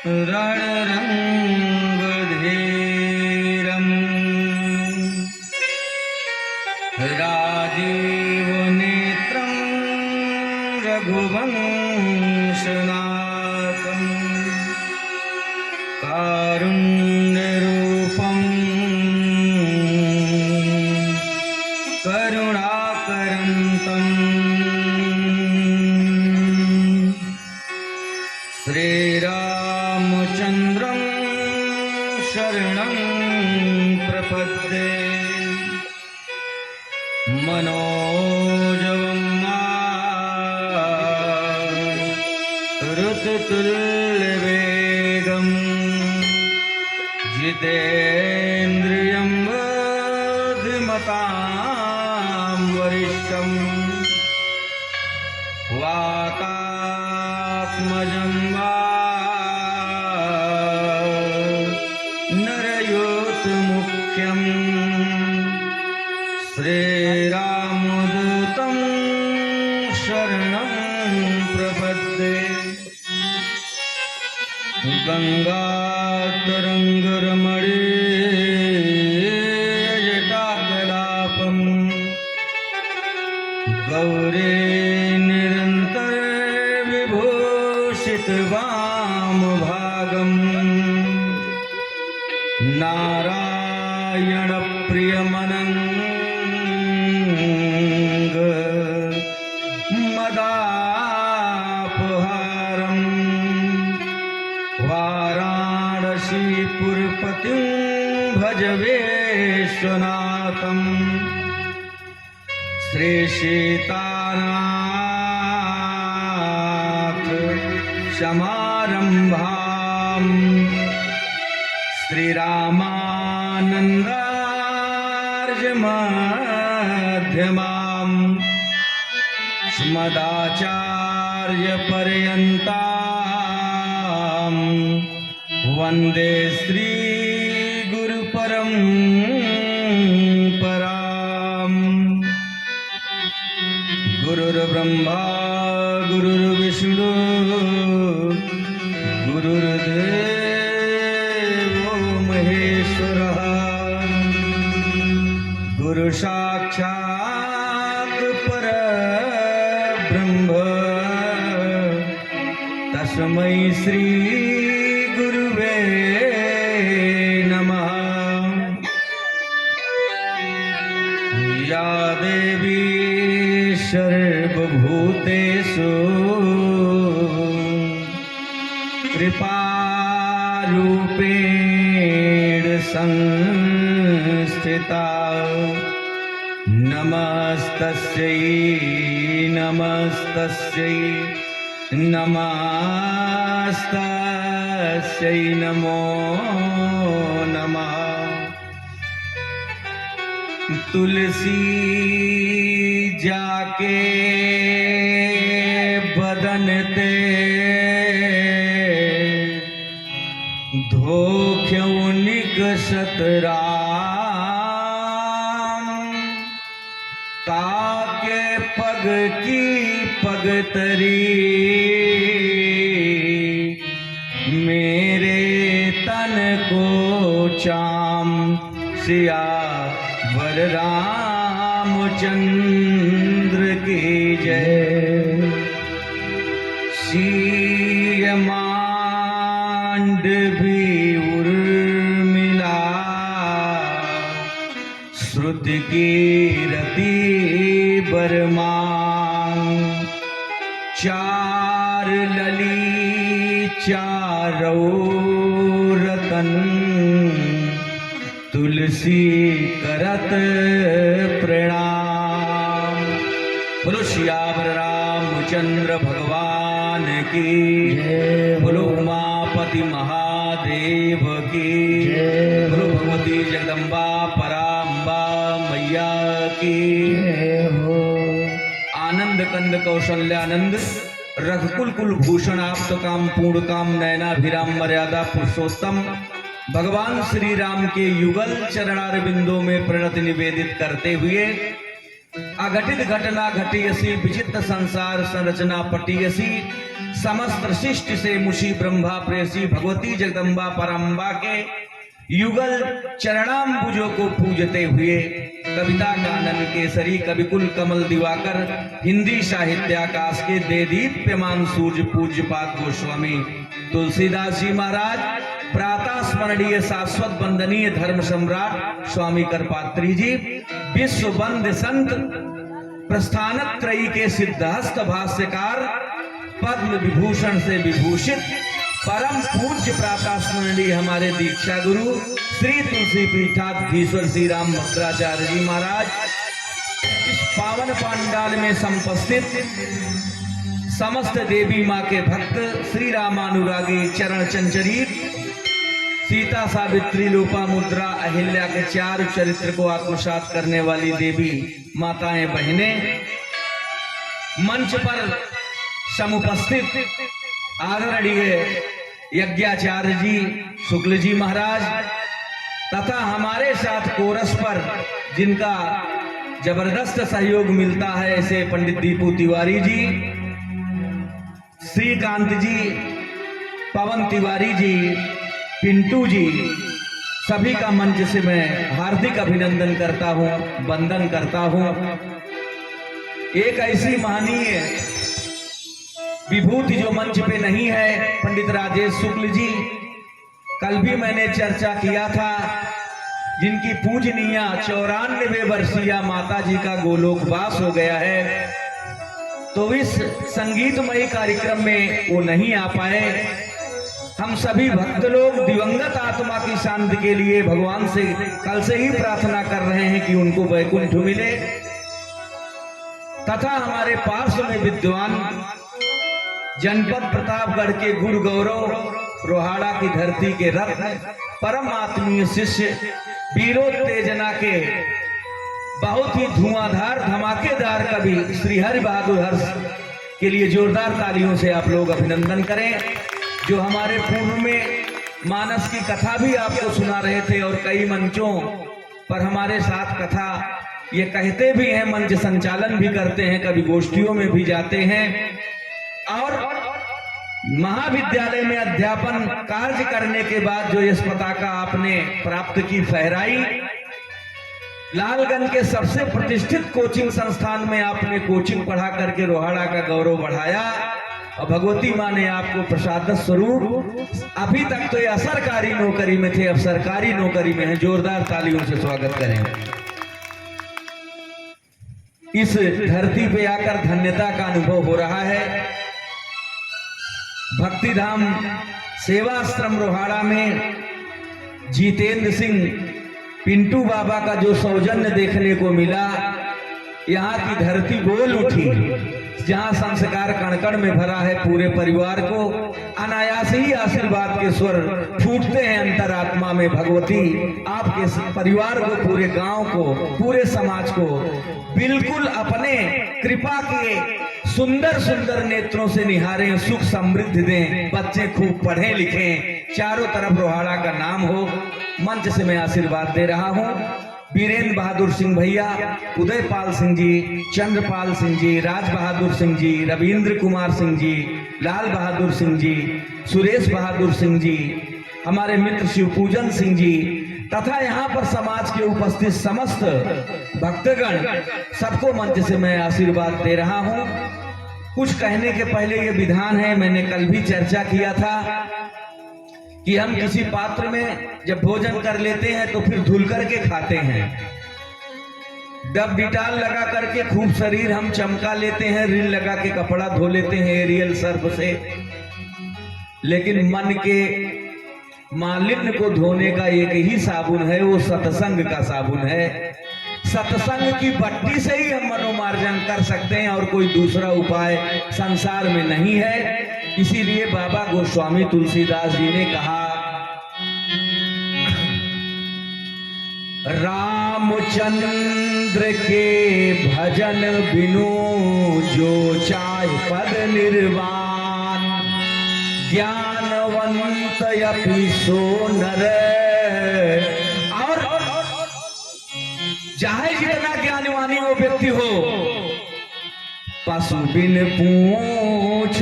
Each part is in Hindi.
रणरङ्गधीरम् राजीवनेत्रं रघुवंशनाथं कारुण्यरूपं करुणाकरन्तम् श्रीरामचन्द्रं शरणं प्रपद्ये मनोजवं ऋतुतुल्यवेगं जितेन्द्रियं बुद्धिमतां वरिष्ठं वातात्मजं नरयोतमुख्यं श्रीरामदूतं शरणं प्रपद्ये गङ्गातरङ्गरमणीयजटाकलापं गौरी निरन्तरविभूषितवामभागं नारायणप्रियमनङ्ग मदापहारं वाराणसीपुरपतिं भज विश्वनाथं श्रीसीतानाथ समारम्भां श्रीरामानन्दार्यमध्यमाम् स्मदाचार्यपर्यन्तां वन्दे श्रीगुरुपरम्पराम् गुरुर्ब्रह्मा गुरुर्विष्णु गुरुर्देवो महेश्वरः गुरुसाक्षात् परब्रह्म तस्मै श्री गुरुवे नमः। या देवी सर्वभूतेषु कृपारूपेण संस्थिता नमस्तस्यै नमस्तस्यै नमस्तस्यै नमो नमः। तुलसी जाके बदन ते धोख्यों निकसत राम ताके पग की पगतरी मेरे तन को चाम सिया वर रामचंद्र की जय। सीयमांडवी उर्मिला श्रुति की रति बरमान चार लली चारों रतन तुलसी करत प्रणाम। बोलो सियावर रामचंद्र भगवान की जय। बोलो उमापति महादेव की जय। बोलो भगवती जगदम्बा पराम्बा मैया की जय हो। आनंद कंद कौशल्यानंद रघुकुल कुलभूषण आप्त काम पूर्ण काम नयनाभिराम मर्यादा पुरुषोत्तम भगवान श्री राम के युगल चरणारविंदों में प्रणति निवेदित करते हुए अघटित घटना घटियसी विचित्र संसार संरचना पटियसी समस्त शिष्ट से मुषि ब्रह्मा प्रेसी भगवती जगदम्बा परम्बा के युगल चरणाम्बुजों को पूजते हुए कविता कानन केसरी कविकुल कमल दिवाकर हिंदी साहित्याकाश के देदीप्यमान सूर्य पूज्यपाद गोस्वामी तुलसीदास जी महाराज, प्रातः स्मरणीय शाश्वत वंदनीय धर्म सम्राट स्वामी करपात्री जी, विश्व वंद्य संत प्रस्थानत्रयी के सिद्धहस्त भाष्यकार, पद्म विभूषण से विभूषित परम पूज्य प्रातः स्मरणीय हमारे दीक्षा गुरु श्री तुलसी पीठाधीश्वर श्री राम भद्राचार्य जी महाराज, इस पावन पांडाल में संपस्थित समस्त देवी माँ के भक्त श्री रामानुरागी चरण चंचरीत सीता सावित्री लोपा मुद्रा अहिल्या के चार चरित्र को आत्मसात करने वाली देवी माताएं बहनें, मंच पर समुपस्थित आदरणीय यज्ञाचार्य जी शुक्ल जी महाराज तथा हमारे साथ कोरस पर जिनका जबरदस्त सहयोग मिलता है ऐसे पंडित दीपू तिवारी जी, श्रीकांत जी, पवन तिवारी जी, पिंटू जी, सभी का मंच से मैं हार्दिक अभिनंदन करता हूं, वंदन करता हूं। एक ऐसी महनीय विभूति जो मंच पे नहीं है, पंडित राजेश शुक्ल जी, कल भी मैंने चर्चा किया था, जिनकी पूजनीय 94 वर्षीय माता जी का गोलोकवास हो गया है, तो इस संगीतमयी कार्यक्रम में वो नहीं आ पाए। हम सभी भक्त लोग दिवंगत आत्मा की शांति के लिए भगवान से कल से ही प्रार्थना कर रहे हैं कि उनको वैकुंठ मिले, तथा हमारे पार्श्व में विद्वान जनपद प्रतापगढ़ के गुरु गौरव रोहाड़ा की धरती के रत्न परम आत्मीय शिष्य वीरोत्तेजना के बहुत ही धुआंधार धमाकेदार कवि श्री हरि बहादुर हर्ष के लिए जोरदार तालियों से आप लोग अभिनंदन करें, जो हमारे पूर्व में मानस की कथा भी आपको सुना रहे थे और कई मंचों पर हमारे साथ कथा ये कहते भी हैं, मंच संचालन भी करते हैं, कभी गोष्ठियों में भी जाते हैं और महाविद्यालय में अध्यापन कार्य करने के बाद जो इस पताका आपने प्राप्त की फहराई, लालगंज के सबसे प्रतिष्ठित कोचिंग संस्थान में आपने कोचिंग पढ़ा करके रोहाड़ा का गौरव बढ़ाया और भगवती माँ ने आपको प्रसाद स्वरूप, अभी तक तो ये असरकारी नौकरी में थे, अब सरकारी नौकरी में है, जोरदार तालियों से स्वागत करें। इस धरती पे आकर धन्यता का अनुभव हो रहा है। भक्तिधाम सेवाश्रम रोहाड़ा में जितेंद्र सिंह पिंटू बाबा का जो सौजन्य देखने को मिला, यहाँ की धरती बोल उठी, जहाँ संस्कार कण-कण में भरा है, पूरे परिवार को अनायास ही आशीर्वाद के स्वर फूटते हैं अंतरात्मा में। भगवती आपके परिवार को, पूरे गांव को, पूरे समाज को बिल्कुल अपने कृपा के सुंदर सुंदर नेत्रों से निहारें, सुख समृद्धि दें, बच्चे खूब पढ़ें लिखें, चारों तरफ रोहाड़ा का नाम हो। मंच से मैं आशीर्वाद दे रहा हूं वीरेंद्र बहादुर सिंह भैया, उदयपाल सिंह जी, चंद्रपाल सिंह जी, राज बहादुर सिंह जी, रविंद्र कुमार सिंह जी, लाल बहादुर सिंह जी, सुरेश बहादुर सिंह जी, हमारे मित्र शिवपूजन सिंह जी, तथा यहाँ पर समाज के उपस्थित समस्त भक्तगण, सबको मंच से मैं आशीर्वाद दे रहा हूँ। कुछ कहने के पहले ये विधान है, मैंने कल भी चर्चा किया था कि हम किसी पात्र में जब भोजन कर लेते हैं तो फिर धुल करके खाते हैं, डब डिटाल लगा करके खूब शरीर हम चमका लेते हैं, रिल लगा के कपड़ा धो लेते हैं एरियल सर्फ से, लेकिन मन के मालिन्य को धोने का एक ही साबुन है, वो सत्संग का साबुन है। सत्संग की भट्टी से ही हम मनोमार्जन कर सकते हैं और कोई दूसरा उपाय संसार में नहीं है। इसीलिए बाबा गोस्वामी तुलसीदास जी ने कहा, रामचंद्र के भजन बिनु जो चाहे पद निर्वाण, ज्ञानवंत अपि सो नर। और चाहे जितना ज्ञानवानी वो व्यक्ति हो, पशु बिन पूंछ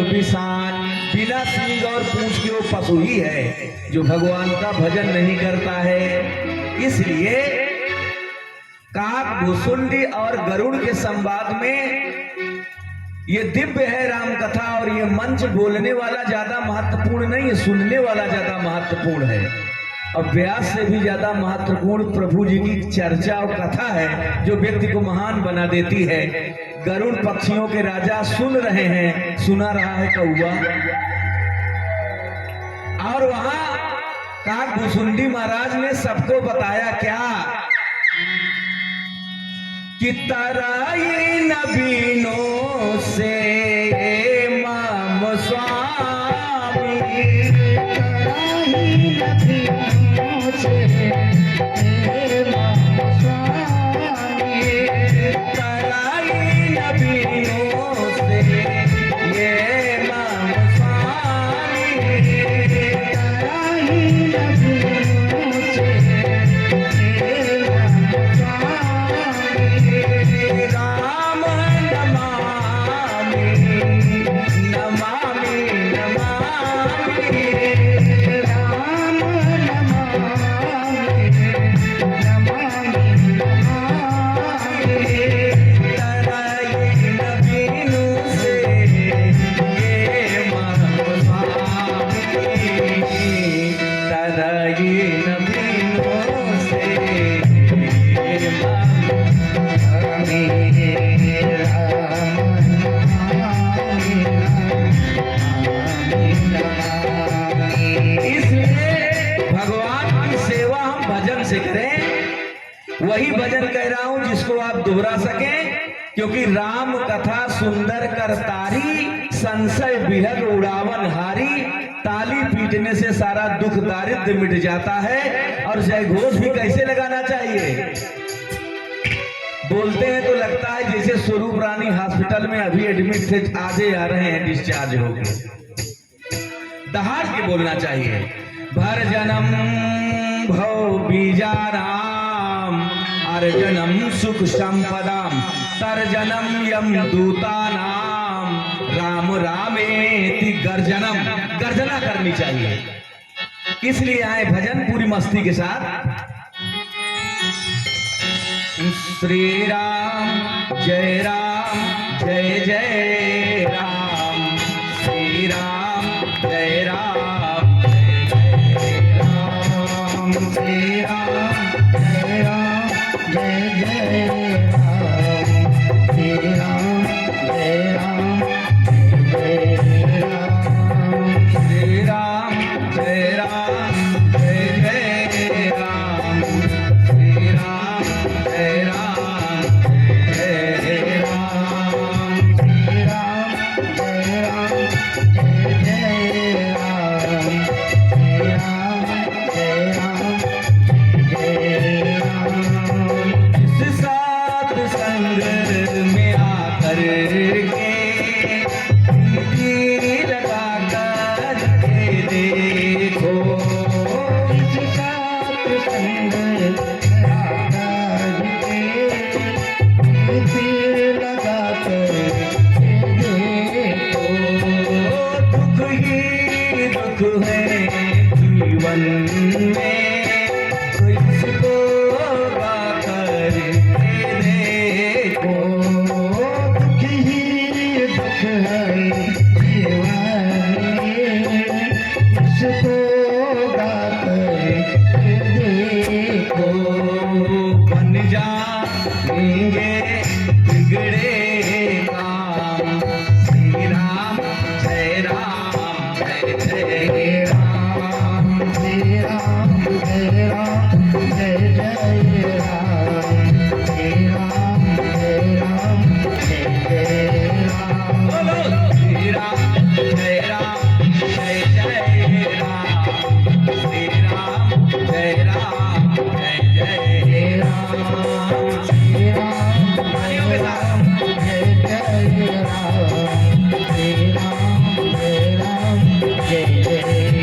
बिसान, बिना सींग और पूंछ के वो पशु ही है जो भगवान का भजन नहीं करता है। इसलिए काक, भुसुंडी और गरुड़ के संवाद में ये दिव्य है राम कथा, और ये मंच बोलने वाला ज्यादा महत्वपूर्ण नहीं है, सुनने वाला ज्यादा महत्वपूर्ण है। और व्यास से भी ज्यादा महत्वपूर्ण प्रभु जी की चर्चा और कथा है जो व्यक्ति को महान बना देती है। गरुड़ पक्षियों के राजा सुन रहे हैं, सुना रहा है कौवा, और वहां काक भुसुंडी महाराज ने सबको बताया क्या कि तराई नबीनों से माम स्वामी, तराई नबीनों से माम स्वामी, तराई नबीनों से ये माम स्वामी, तराई नबीनों से राम नमामि नमामि नमामि, राम नमामि नमामि नमामि, तराई नबीनु से ये माम स्वामी, तराई नबीनु से ये माम इसलिए भगवान की सेवा हम भजन से करें। वही भजन कह रहा हूं जिसको आप दोहरा सकें, क्योंकि राम कथा सुंदर करतारी, संशय विहग उड़ावन हारी, ताली पीटने से सारा दुख दारिद्र मिट जाता है। और जय घोष भी कैसे लगाना चाहिए? बोलते हैं तो लगता है जैसे स्वरूप रानी हॉस्पिटल में अभी एडमिट थे, आजे आ रहे हैं डिस्चार्ज हो गए। दहाड़ के बोलना चाहिए, भर जन्म भव बीजाराम, अर जन्म सुख संपदाम, तर जन्म यम दूतानाम, राम रामेति गर्जनम, गर्जना करनी चाहिए। इसलिए आए भजन पूरी मस्ती के साथ। श्री राम जय जय राम, श्री राम जय राम जय राम, श्री राम जय जय राम, श्री राम जय राम, श्री राम जय राम जय राम, श्री राम जय राम जय राम, श्री राम जय राम जय राम, श्री राम जय राम जय राम। जिस साथ संग में आकर के तीर लगा कर के देखो, जिस साथ संग में आकर के तीर लगा कर देखो, दुख ही दुख है जीवन में, इसको गा कर देखो, दुख ही दुख है जीवन में, इसको गा कर देखो, बन जाएंगे बिगड़े काम, श्री राम जय राम जय जय राम, श्री राम जय राम जय जय राम, श्री राम जय राम जय जय राम, बोलो श्री राम जय जय राम, श्री राम जय जय राम, श्री राम तालियों के साथ जय जय राम, श्री राम जय जय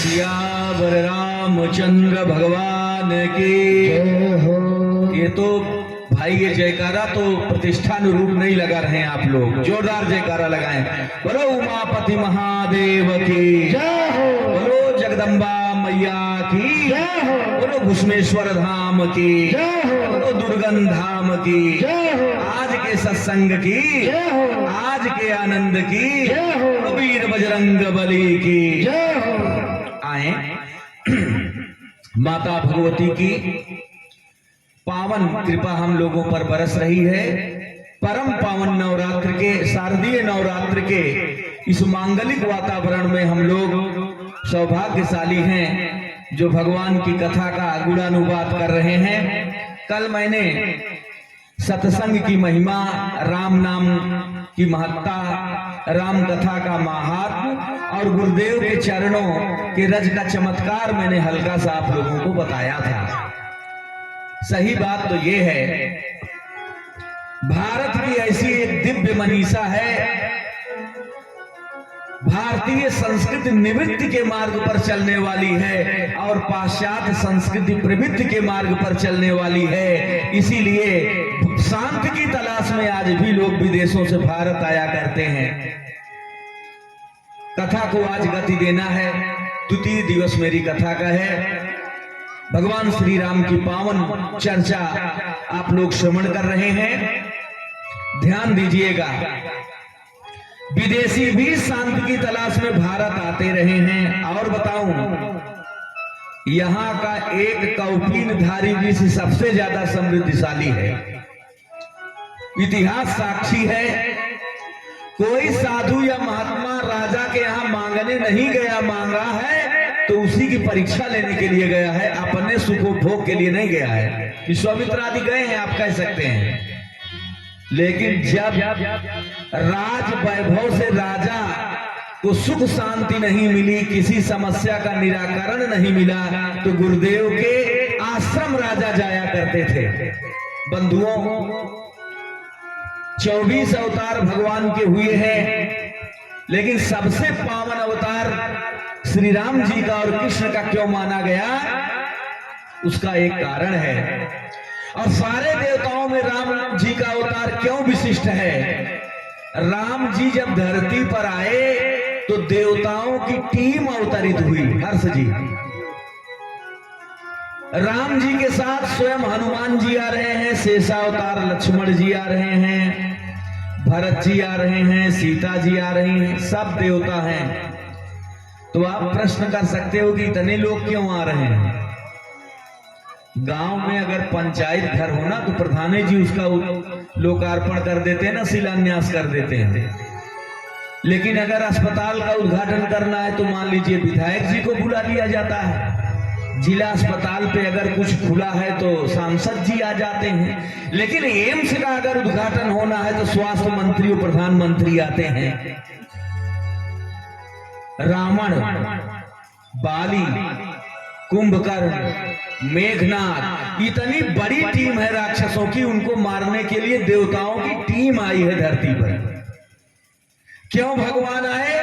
सियावर रामचंद्र भगवान की। ये तो भाई ये जयकारा तो प्रतिष्ठानुरूप नहीं लगा रहे हैं आप लोग, जोरदार जयकारा लगाएं। बोलो उमापति महादेव की, बोलो जगदम्बा मैया की, बोलो घुष्मेश्वर धाम की, बोलो दुर्गन धाम की, आज के सत्संग की, आज के आनंद की, वीर बजरंग बली की। आए माता भगवती की पावन कृपा हम लोगों पर बरस रही है। परम पावन नवरात्र के, शारदीय नवरात्र के इस मांगलिक वातावरण में हम लोग सौभाग्यशाली हैं जो भगवान की कथा का गुणानुवाद कर रहे हैं। कल मैंने सत्संग की महिमा, राम नाम की महत्ता, राम कथा का महात्म और गुरुदेव के चरणों के रज का चमत्कार मैंने हल्का सा आप लोगों को बताया था। सही बात तो ये है, भारत की ऐसी एक दिव्य मनीषा है, भारतीय संस्कृति निवृत्ति के मार्ग पर चलने वाली है और पाश्चात्य संस्कृति प्रवृत्ति के मार्ग पर चलने वाली है। इसीलिए शांति की तलाश में आज भी लोग विदेशों से भारत आया करते हैं। कथा को आज गति देना है। द्वितीय दिवस मेरी कथा का है। भगवान श्री राम की पावन चर्चा आप लोग श्रवण कर रहे हैं। ध्यान दीजिएगा, विदेशी भी शांति की तलाश में भारत आते रहे हैं। और बताऊं, यहां का एक कौपीनधारी ऋषि सबसे ज्यादा समृद्धशाली है। इतिहास साक्षी है, कोई साधु या महात्मा राजा के यहां मांगने नहीं गया, मांग रहा है तो उसी की परीक्षा लेने के लिए गया है, अपने सुखोभोग के लिए नहीं गया है। विश्वामित्र आदि गए हैं, आप कह सकते हैं, लेकिन जब राज वैभव से राजा को सुख शांति नहीं मिली, किसी समस्या का निराकरण नहीं मिला, तो गुरुदेव के आश्रम राजा जाया करते थे। बंधुओं, 24 अवतार भगवान के हुए हैं, लेकिन सबसे पावन अवतार श्री राम जी का और कृष्ण का क्यों माना गया, उसका एक कारण है। और सारे देवताओं में राम जी का अवतार क्यों विशिष्ट है? राम जी जब धरती पर आए तो देवताओं की टीम अवतरित हुई। हर्ष जी, राम जी के साथ स्वयं हनुमान जी आ रहे हैं, शेषावतार लक्ष्मण जी आ रहे हैं, भरत जी आ रहे हैं, सीता जी आ रही हैं, सब देवता हैं। तो आप प्रश्न कर सकते हो कि इतने लोग क्यों आ रहे हैं? गांव में अगर पंचायत घर होना तो प्रधानी जी उसका लोकार्पण कर देते हैं ना, शिलान्यास कर देते हैं। लेकिन अगर अस्पताल का उद्घाटन करना है तो मान लीजिए विधायक जी को बुला लिया जाता है। जिला अस्पताल पे अगर कुछ खुला है तो सांसद जी आ जाते हैं। लेकिन एम्स का अगर उद्घाटन होना है तो स्वास्थ्य मंत्री और प्रधानमंत्री आते हैं। रावण, बाली, कुंभकर्ण, मेघनाथ, इतनी बड़ी टीम है राक्षसों की, उनको मारने के लिए देवताओं की टीम आई है धरती पर। क्यों भगवान आए?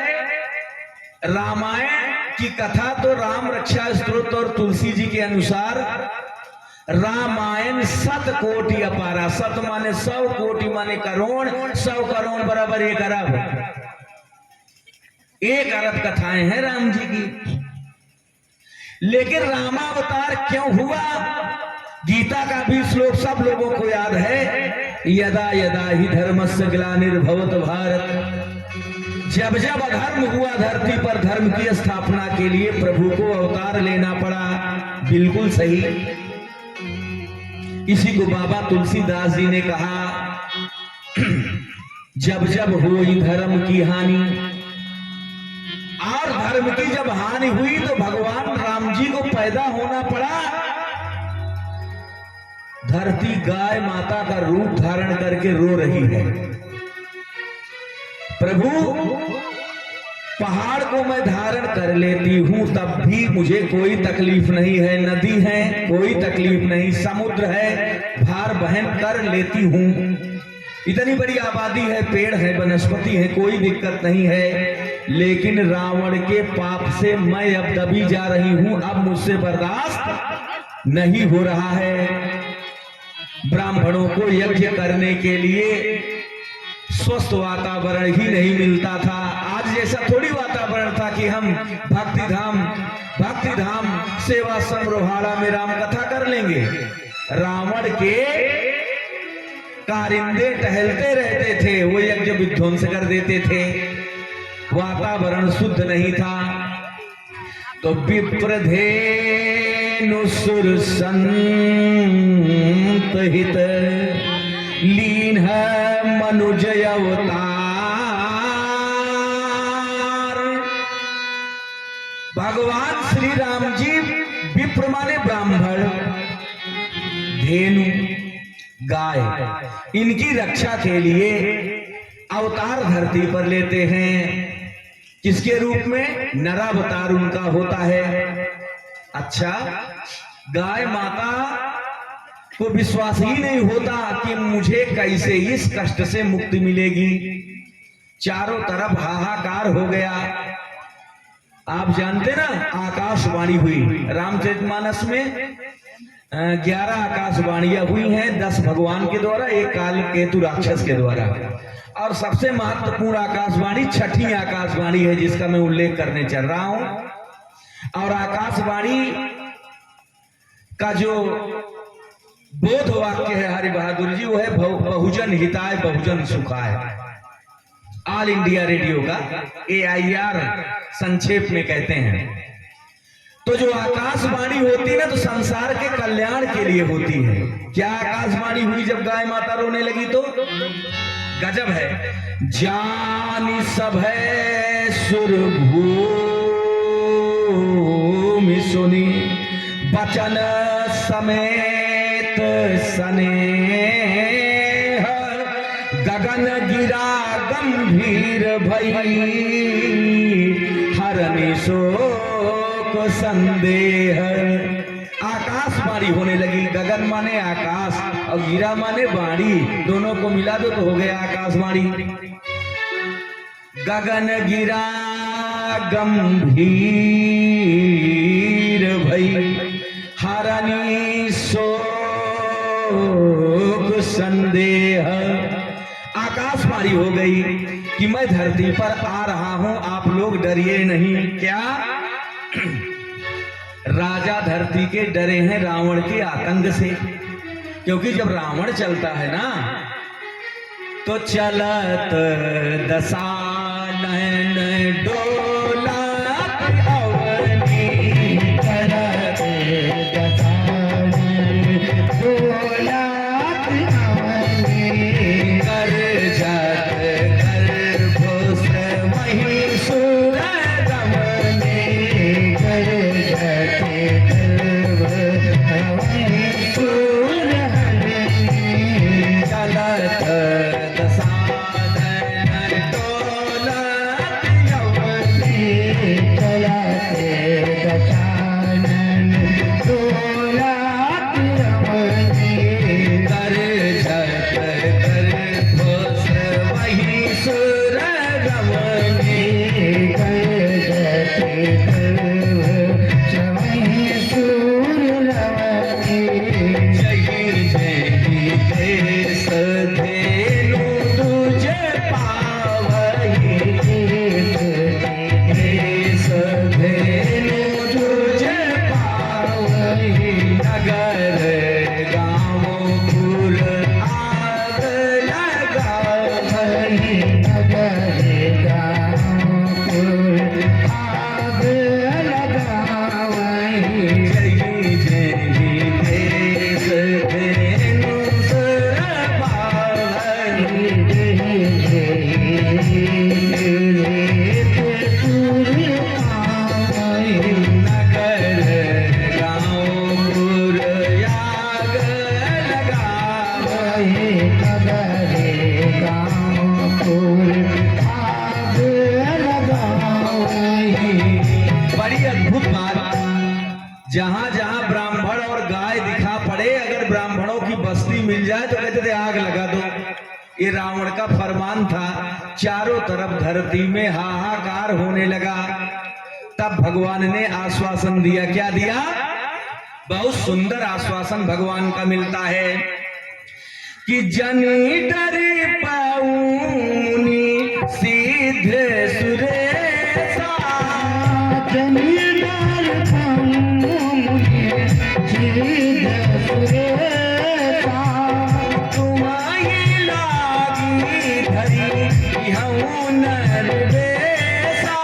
रामायण की कथा तो राम रक्षा स्तोत्र और तुलसी जी के अनुसार रामायण 7 कोटि अपारा। 7 माने 100, कोटि माने करोड़, 100 करोड़ बराबर 1 अरब। 1 अरब कथाएं हैं राम जी की। लेकिन रामावतार क्यों हुआ? गीता का भी श्लोक सब लोगों को याद है, यदा यदा ही धर्मस्य ग्लानिर्भवत भारत। जब जब अधर्म हुआ धरती पर, धर्म की स्थापना के लिए प्रभु को अवतार लेना पड़ा। बिल्कुल सही। इसी को बाबा तुलसीदास जी ने कहा, जब जब हुई धर्म की हानि, और धर्म की जब हानि हुई तो भगवान राम जी को पैदा होना पड़ा। धरती गाय माता का रूप धारण करके रो रही है। प्रभु, पहाड़ को मैं धारण कर लेती हूं तब भी मुझे कोई तकलीफ नहीं है। नदी है, कोई तकलीफ नहीं। समुद्र है, भार वहन कर लेती हूं। इतनी बड़ी आबादी है, पेड़ है, वनस्पति है, कोई दिक्कत नहीं है। लेकिन रावण के पाप से मैं अब दबी जा रही हूं, अब मुझसे बर्दाश्त नहीं हो रहा है। ब्राह्मणों को यज्ञ करने के लिए स्वस्थ वातावरण ही नहीं मिलता था। आज जैसा थोड़ी वातावरण था कि हम भक्ति धाम सेवाश्रम रोहाड़ा में राम कथा कर लेंगे। रावण के कारिंदे टहलते रहते थे, वो यज्ञ विध्वंस कर देते थे। वातावरण शुद्ध नहीं था। तो विप्रधेनु सुर संत हित लीन है मनुज अवतार। भगवान श्री राम जी विप्र माने ब्राह्मण, धेनु गाय, इनकी रक्षा के लिए अवतार धरती पर लेते हैं। किसके रूप में? नरावतार उनका होता है। अच्छा, गाय माता को विश्वास ही नहीं होता कि मुझे कैसे इस कष्ट से मुक्ति मिलेगी। चारों तरफ हाहाकार हो गया। आप जानते ना, आकाशवाणी हुई रामचरितमानस में 11 आकाशवाणियां हुई हैं, 10 भगवान के द्वारा, एक काल केतु राक्षस के द्वारा, और सबसे महत्वपूर्ण आकाशवाणी छठी आकाशवाणी है जिसका मैं उल्लेख करने चल रहा हूं। और आकाशवाणी का जो बोध वाक्य है हरि बहादुर जी, वो है बहुजन हिताय बहुजन सुखाय। ऑल इंडिया रेडियो का AIR संक्षेप में कहते हैं। तो जो आकाशवाणी होती है ना, तो संसार के कल्याण के लिए होती है। क्या आकाशवाणी हुई जब गाय माता रोने लगी? तो गजब है। जानी सब है सुर भूमि सुनी, बचन समेत स्नेह, गगन गिरा गंभीर भई, हरनि शोक संदेह। आकाशवाणी होने लगी। गगन माने आकाश और गिरा माने वाणी, दोनों को मिला दो तो हो गया आकाशवाणी। गगन गिरा गंभीर भई, हरनि शोक संदेह। आकाशवाणी हो गई कि मैं धरती पर आ रहा हूं, आप लोग डरिए नहीं। क्या? राजा धरती के डरे हैं रावण के आतंक से, क्योंकि जब रावण चलता है ना, तो चलत दशानन डोलत अवनी, चलत दशानन डोलत अवनी, कर जत गर्भोस महिषुर रमनी, कर जत महिषुर हरनी, चलत दशानन डोलत अवनी, चलत दशानन डोलत अवनी, कर जत गर्भोस महिषुर रमनी, कर जत गर्भोस महिषुर रमनी। जही जही देश धेनु तुझे पावही, देश धेनु तुझे पावही, नगर गाँव पुर आग लगावही, नगर गाँव पुर आग लगावही। जही जही देश धेनु सुर पावही, जही जही देश सुर पावही, नगर गाँव पुर आग लगावही, नगर गाँव पुर आग लगावही। बड़ी अद्भुत बात। जहां जहां ब्राह्मण और गाय दिखा पड़े, अगर ब्राह्मणों की बस्ती मिल जाए तो कहते थे आग लगा दो। ये रावण का फरमान था। चारों तरफ धरती में हाहाकार होने लगा। तब भगवान ने आश्वासन दिया। क्या दिया? बहुत सुंदर आश्वासन भगवान का मिलता है कि जनी डरे पाऊनी सिद्ध सुरेशा, जनी डर पाऊनी सिद्ध सुरेशा, तुम्हारी लागी धरी हूँ नरवेशा,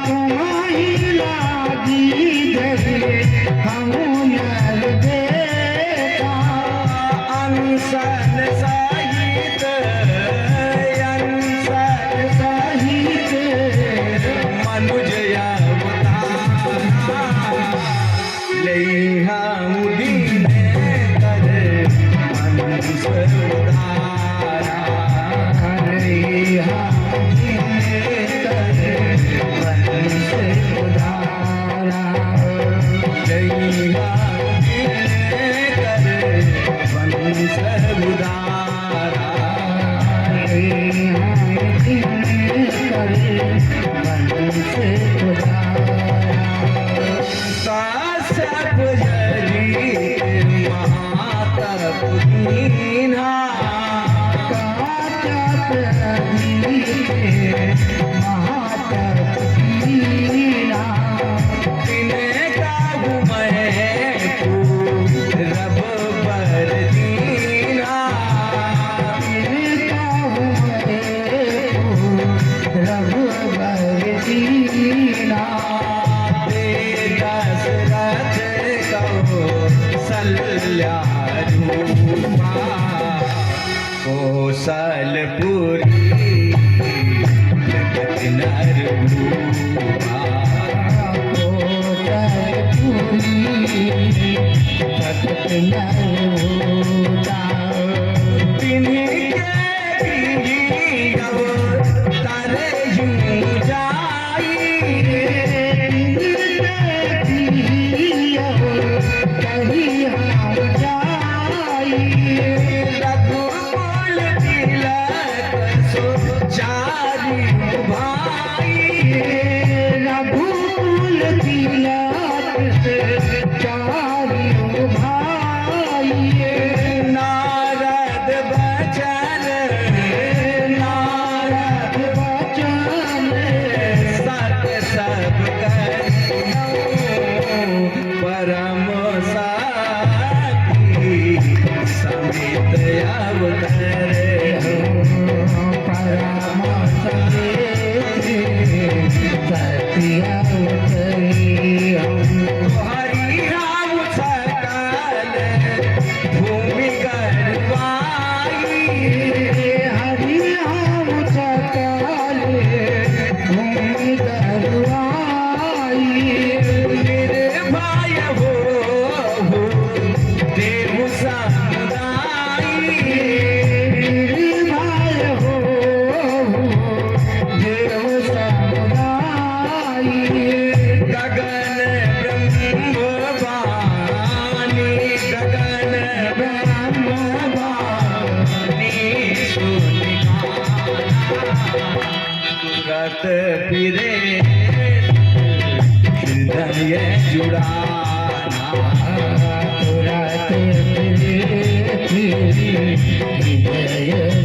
तुम्हारी लागी धरी हूँ नरवेशा, अंसन सहित, अंसन सहित कौशलपुरी जगत नर भूपा, जगत नर भूपा, तिन्हीं के अब तारे यूं जाई, कहीं हम जाई, रघुकुल तिलक सो चारि भाई, रघुकुल तिलक से चारियों भाई, नारद बचन नारद बचन सत सब करियो, परम साथी समेत अवतरे हो, परम समेत सत्य अवतरी हम। हरि राम सकल भूमि गर्वाई, हरि राम सकल भूमि गरुआई, निर्भय हो देव समुदाई, निर्भय हो देव समुदाई, गगन ब्रह्मवाणी, गगन ब्रह्मवाणी तुरत फिरे हृदय जुड़ाना, तुरंत हृदय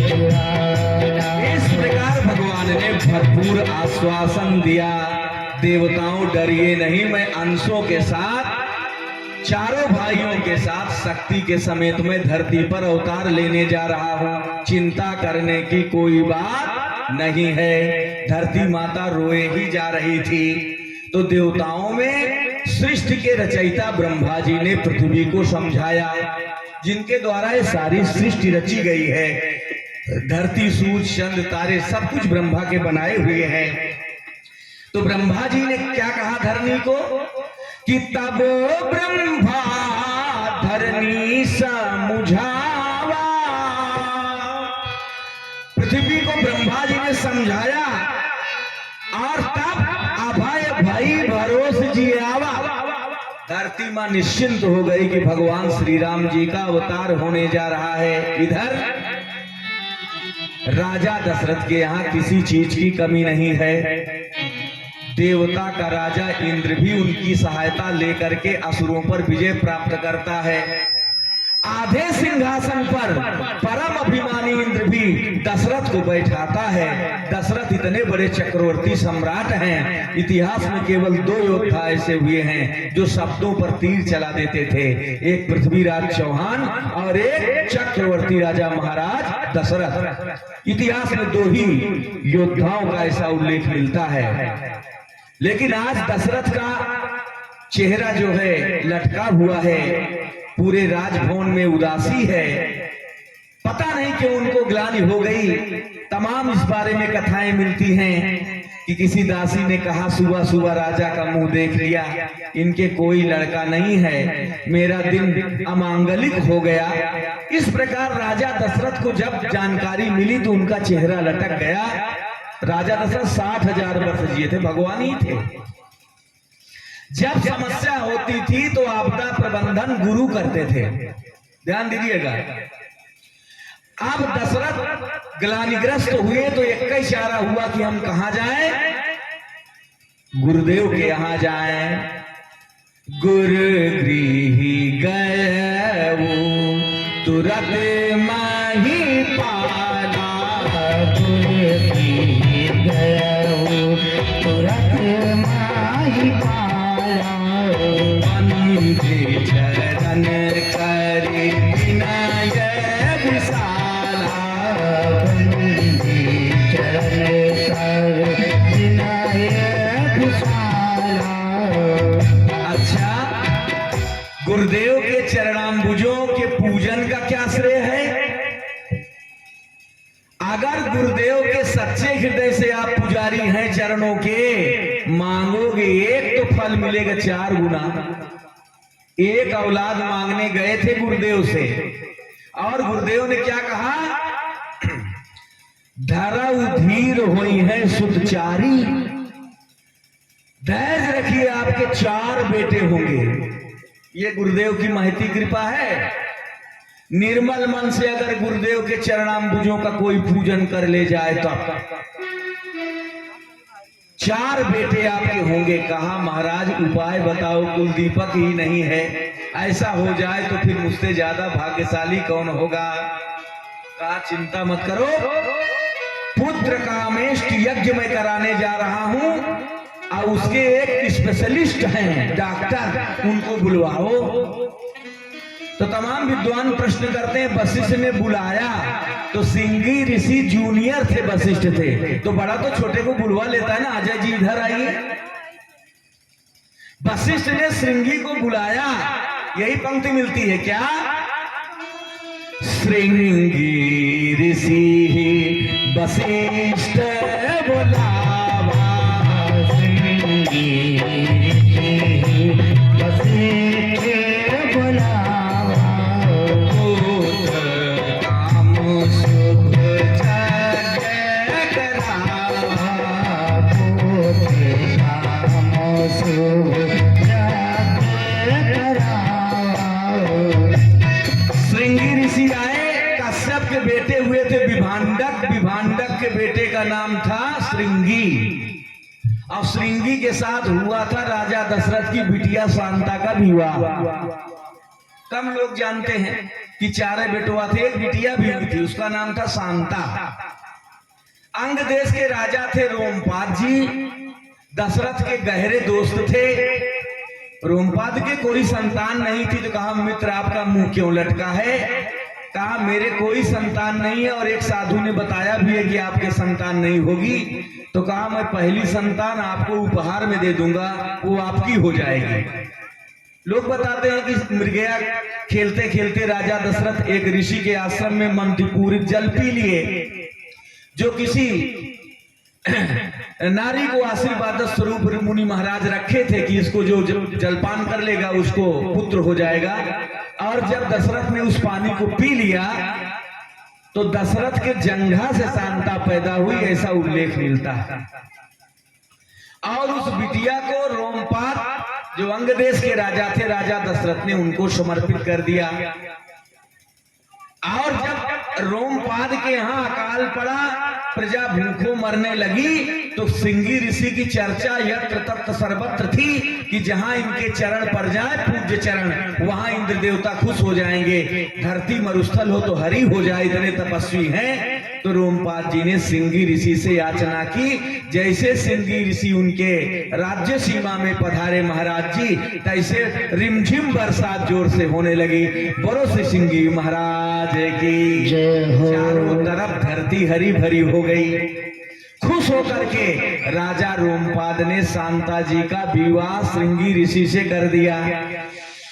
जुड़ाना। इस प्रकार भगवान ने भरपूर आश्वासन दिया, देवताओं डरिए नहीं, मैं अंशों के साथ चारों भाइयों के साथ शक्ति के समेत में धरती पर अवतार लेने जा रहा हूं, चिंता करने की कोई बात नहीं है। धरती माता रोए ही जा रही थी तो देवताओं में सृष्टि के रचयिता ब्रह्मा जी ने पृथ्वी को समझाया, जिनके द्वारा ये सारी सृष्टि रची गई है। धरती सूर्य चंद्र तारे सब कुछ ब्रह्मा के बनाए हुए हैं। तो ब्रह्मा जी ने क्या कहा धरनी को कि तब ब्रह्मा धरनी समझावा, पृथ्वी को ब्रह्मा जी ने समझाया और तब अभय भई भरोस जियावा। धरती मां निश्चिंत हो गई कि भगवान श्री राम जी का अवतार होने जा रहा है। इधर राजा दशरथ के यहाँ किसी चीज की कमी नहीं है। देवता का राजा इंद्र भी उनकी सहायता लेकर के असुरों पर विजय प्राप्त करता है। आधे सिंहासन पर परम अभिमानी इंद्र भी दशरथ को बैठाता है। दशरथ इतने बड़े चक्रवर्ती सम्राट हैं, इतिहास में केवल 2 योद्धा ऐसे हुए हैं जो शब्दों पर तीर चला देते थे, एक पृथ्वीराज चौहान और एक चक्रवर्ती राजा महाराज दशरथ। इतिहास में 2 ही योद्धाओं का ऐसा उल्लेख मिलता है। लेकिन आज दशरथ का चेहरा जो है लटका हुआ है, पूरे राजभवन में उदासी है। पता नहीं क्यों उनको ग्लानि हो गई। तमाम इस बारे में कथाएं मिलती हैं कि किसी दासी ने कहा सुबह सुबह राजा का मुंह देख लिया, इनके कोई लड़का नहीं है, मेरा दिन अमांगलिक हो गया। इस प्रकार राजा दशरथ को जब जानकारी मिली तो उनका चेहरा लटक गया। राजा दशरथ 60,000 वर्ष जिए थे, भगवान ही थे। जब समस्या होती थी तो आपदा प्रबंधन गुरु करते थे, ध्यान दीजिएगा। अब दशरथ ग्लानिग्रस्त हुए तो एक ही इशारा हुआ कि हम कहां जाएं? गुरुदेव के यहां जाएं। गुरुगृह गए तुरंत माही पाला, गुरु की गयो तुरंत माही पाया वंदे चरण करे विनय विशाला बंदी चरण कर विनय विशाला अच्छा, गुरुदेव के चरणाम्बुजों के पूजन का क्या श्रेय है? अगर गुरुदेव के सच्चे हृदय से आप पुजारी हैं चरणों के, मांगोगे एक तो फल मिलेगा 4 गुना। एक औलाद मांगने गए थे गुरुदेव से, और गुरुदेव ने क्या कहा? धरऊ धीर होई है सुतचारी, धैर्य रखिए, आपके 4 बेटे होंगे। ये गुरुदेव की महती कृपा है। निर्मल मन से अगर गुरुदेव के चरणाम्बुजों का कोई पूजन कर ले जाए तो 4 बेटे आपके होंगे। कहा महाराज उपाय बताओ, कुल दीपक ही नहीं है, ऐसा हो जाए तो फिर मुझसे ज्यादा भाग्यशाली कौन होगा? कहा चिंता मत करो, पुत्र कामेष्ट यज्ञ में कराने जा रहा हूं, और उसके एक स्पेशलिस्ट हैं डॉक्टर, उनको बुलवाओ। तो तमाम विद्वान प्रश्न करते हैं। वशिष्ठ ने बुलाया तो सिंगी ऋषि जूनियर थे, वशिष्ठ थे, तो बड़ा तो छोटे को बुलवा लेता है ना, अजय जी इधर आइए। वशिष्ठ ने श्रृंगी को बुलाया, यही पंक्ति मिलती है क्या? श्रृंगी ऋषि वशिष्ठ बुलावा, श्रृंगी ऋषि वशिष्ठ बुलावा काम शुभ यज्ञ करावा, पुत्र काम शुभ यज्ञ करावा। श्रृंगी ऋषि आए, कश्यप के बेटे हुए थे विभांडक, विभांडक के बेटे का नाम था श्रृंगी, और श्रृंगी के साथ हुआ था राजा दशरथ की बिटिया शांता का विवाह। कम लोग जानते हैं कि 4 बेटवा थे, एक बिटिया भी हुई थी, उसका नाम था शांता। अंग देश के राजा थे रोमपाद जी, दशरथ के गहरे दोस्त थे। रोमपाद के कोई संतान नहीं थी, तो कहा मित्र आपका मुंह क्यों लटका है? कहा मेरे कोई संतान नहीं है, और एक साधु ने बताया भी है कि आपके संतान नहीं होगी। तो कहा मैं पहली संतान आपको उपहार में दे दूंगा, वो आपकी हो जाएगी। लोग बताते हैं कि मृगया खेलते खेलते राजा दशरथ एक ऋषि के आश्रम में मंत्रपूरित जल पी लिए, जो किसी नारी को आशीर्वाद स्वरूप मुनि महाराज रखे थे कि इसको जो जलपान कर लेगा उसको पुत्र हो जाएगा। और जब दशरथ ने उस पानी को पी लिया तो दशरथ के जंघा से शांता पैदा हुई, ऐसा उल्लेख मिलता है। और उस बिटिया को रोमपाद जो अंग देश के राजा थे, राजा दशरथ ने उनको समर्पित कर दिया। और जब रोमपाद के यहाँ अकाल पड़ा, प्रजा भूखों मरने लगी, तो सिंगी ऋषि की चर्चा यत्र तत्र सर्वत्र थी कि जहां इनके चरण पड़ जाए, पूज्य चरण, वहां इंद्र देवता खुश हो जाएंगे, धरती मरुस्थल हो तो हरि हो जाए, इतने तपस्वी हैं। तो रोमपाद जी ने सिंगी ऋषि से याचना की, जैसे सिंगी ऋषि उनके राज्य सीमा में पधारे महाराज जी, तैसे रिमझिम बरसात जोर से होने लगी। बोलो से सिंगी महाराज की जय हो। चारों तरफ धरती हरी भरी हो गई। खुश होकर के राजा रोमपाद ने शांता जी का विवाह श्रृंगी ऋषि से कर दिया।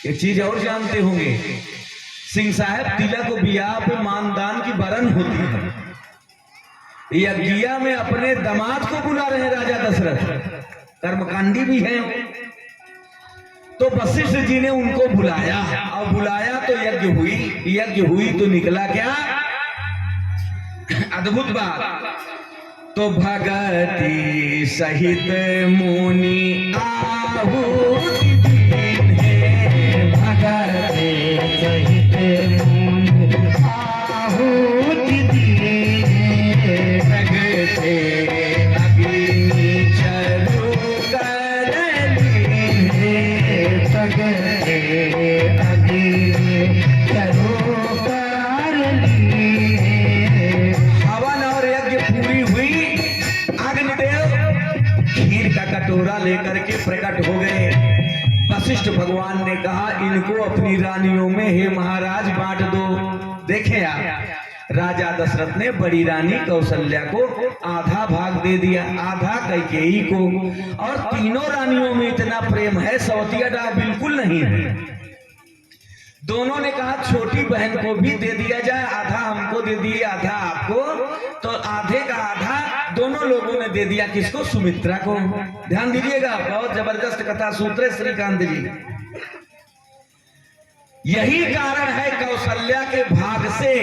एक चीज और जानते होंगे, सिंह साहब तिलक ब्याह पे मानदान की बरन होती है। यज्ञिया में अपने दामाद को बुला रहे हैं राजा दशरथ, कर्मकांडी भी हैं। तो वशिष्ठ जी ने उनको बुलाया, और बुलाया तो यज्ञ हुई तो निकला क्या? अद्भुत बात। तो भगति सहित मुनि आहुति दीन्हे, भगति सहित मुनि आहुति दीन्हे, जगते अग्नि चरु कर लीन्हे, जगते अग्नि चरु कर लीन्हे। हवन और लेकर के प्रकट हो गए। वशिष्ठ भगवान ने कहा इनको अपनी रानियों में हे महाराज बांट दो। देखें आप, राजा दशरथ ने बड़ी रानी कौशल्या को आधा भाग दे दिया, आधा कैकेयी को, और तीनों रानियों में इतना प्रेम है, सवतिया डाल बिल्कुल नहीं है। दोनों ने कहा छोटी बहन को भी दे दिया जाए, आधा हमको दे दिए आधा आपको, तो आधे का आधा दोनों लोगों ने दे दिया। किसको? सुमित्रा को। ध्यान दीजिएगा, बहुत जबरदस्त कथा सूत्र है श्रीकांत जी। यही कारण है कौशल्या के भाग से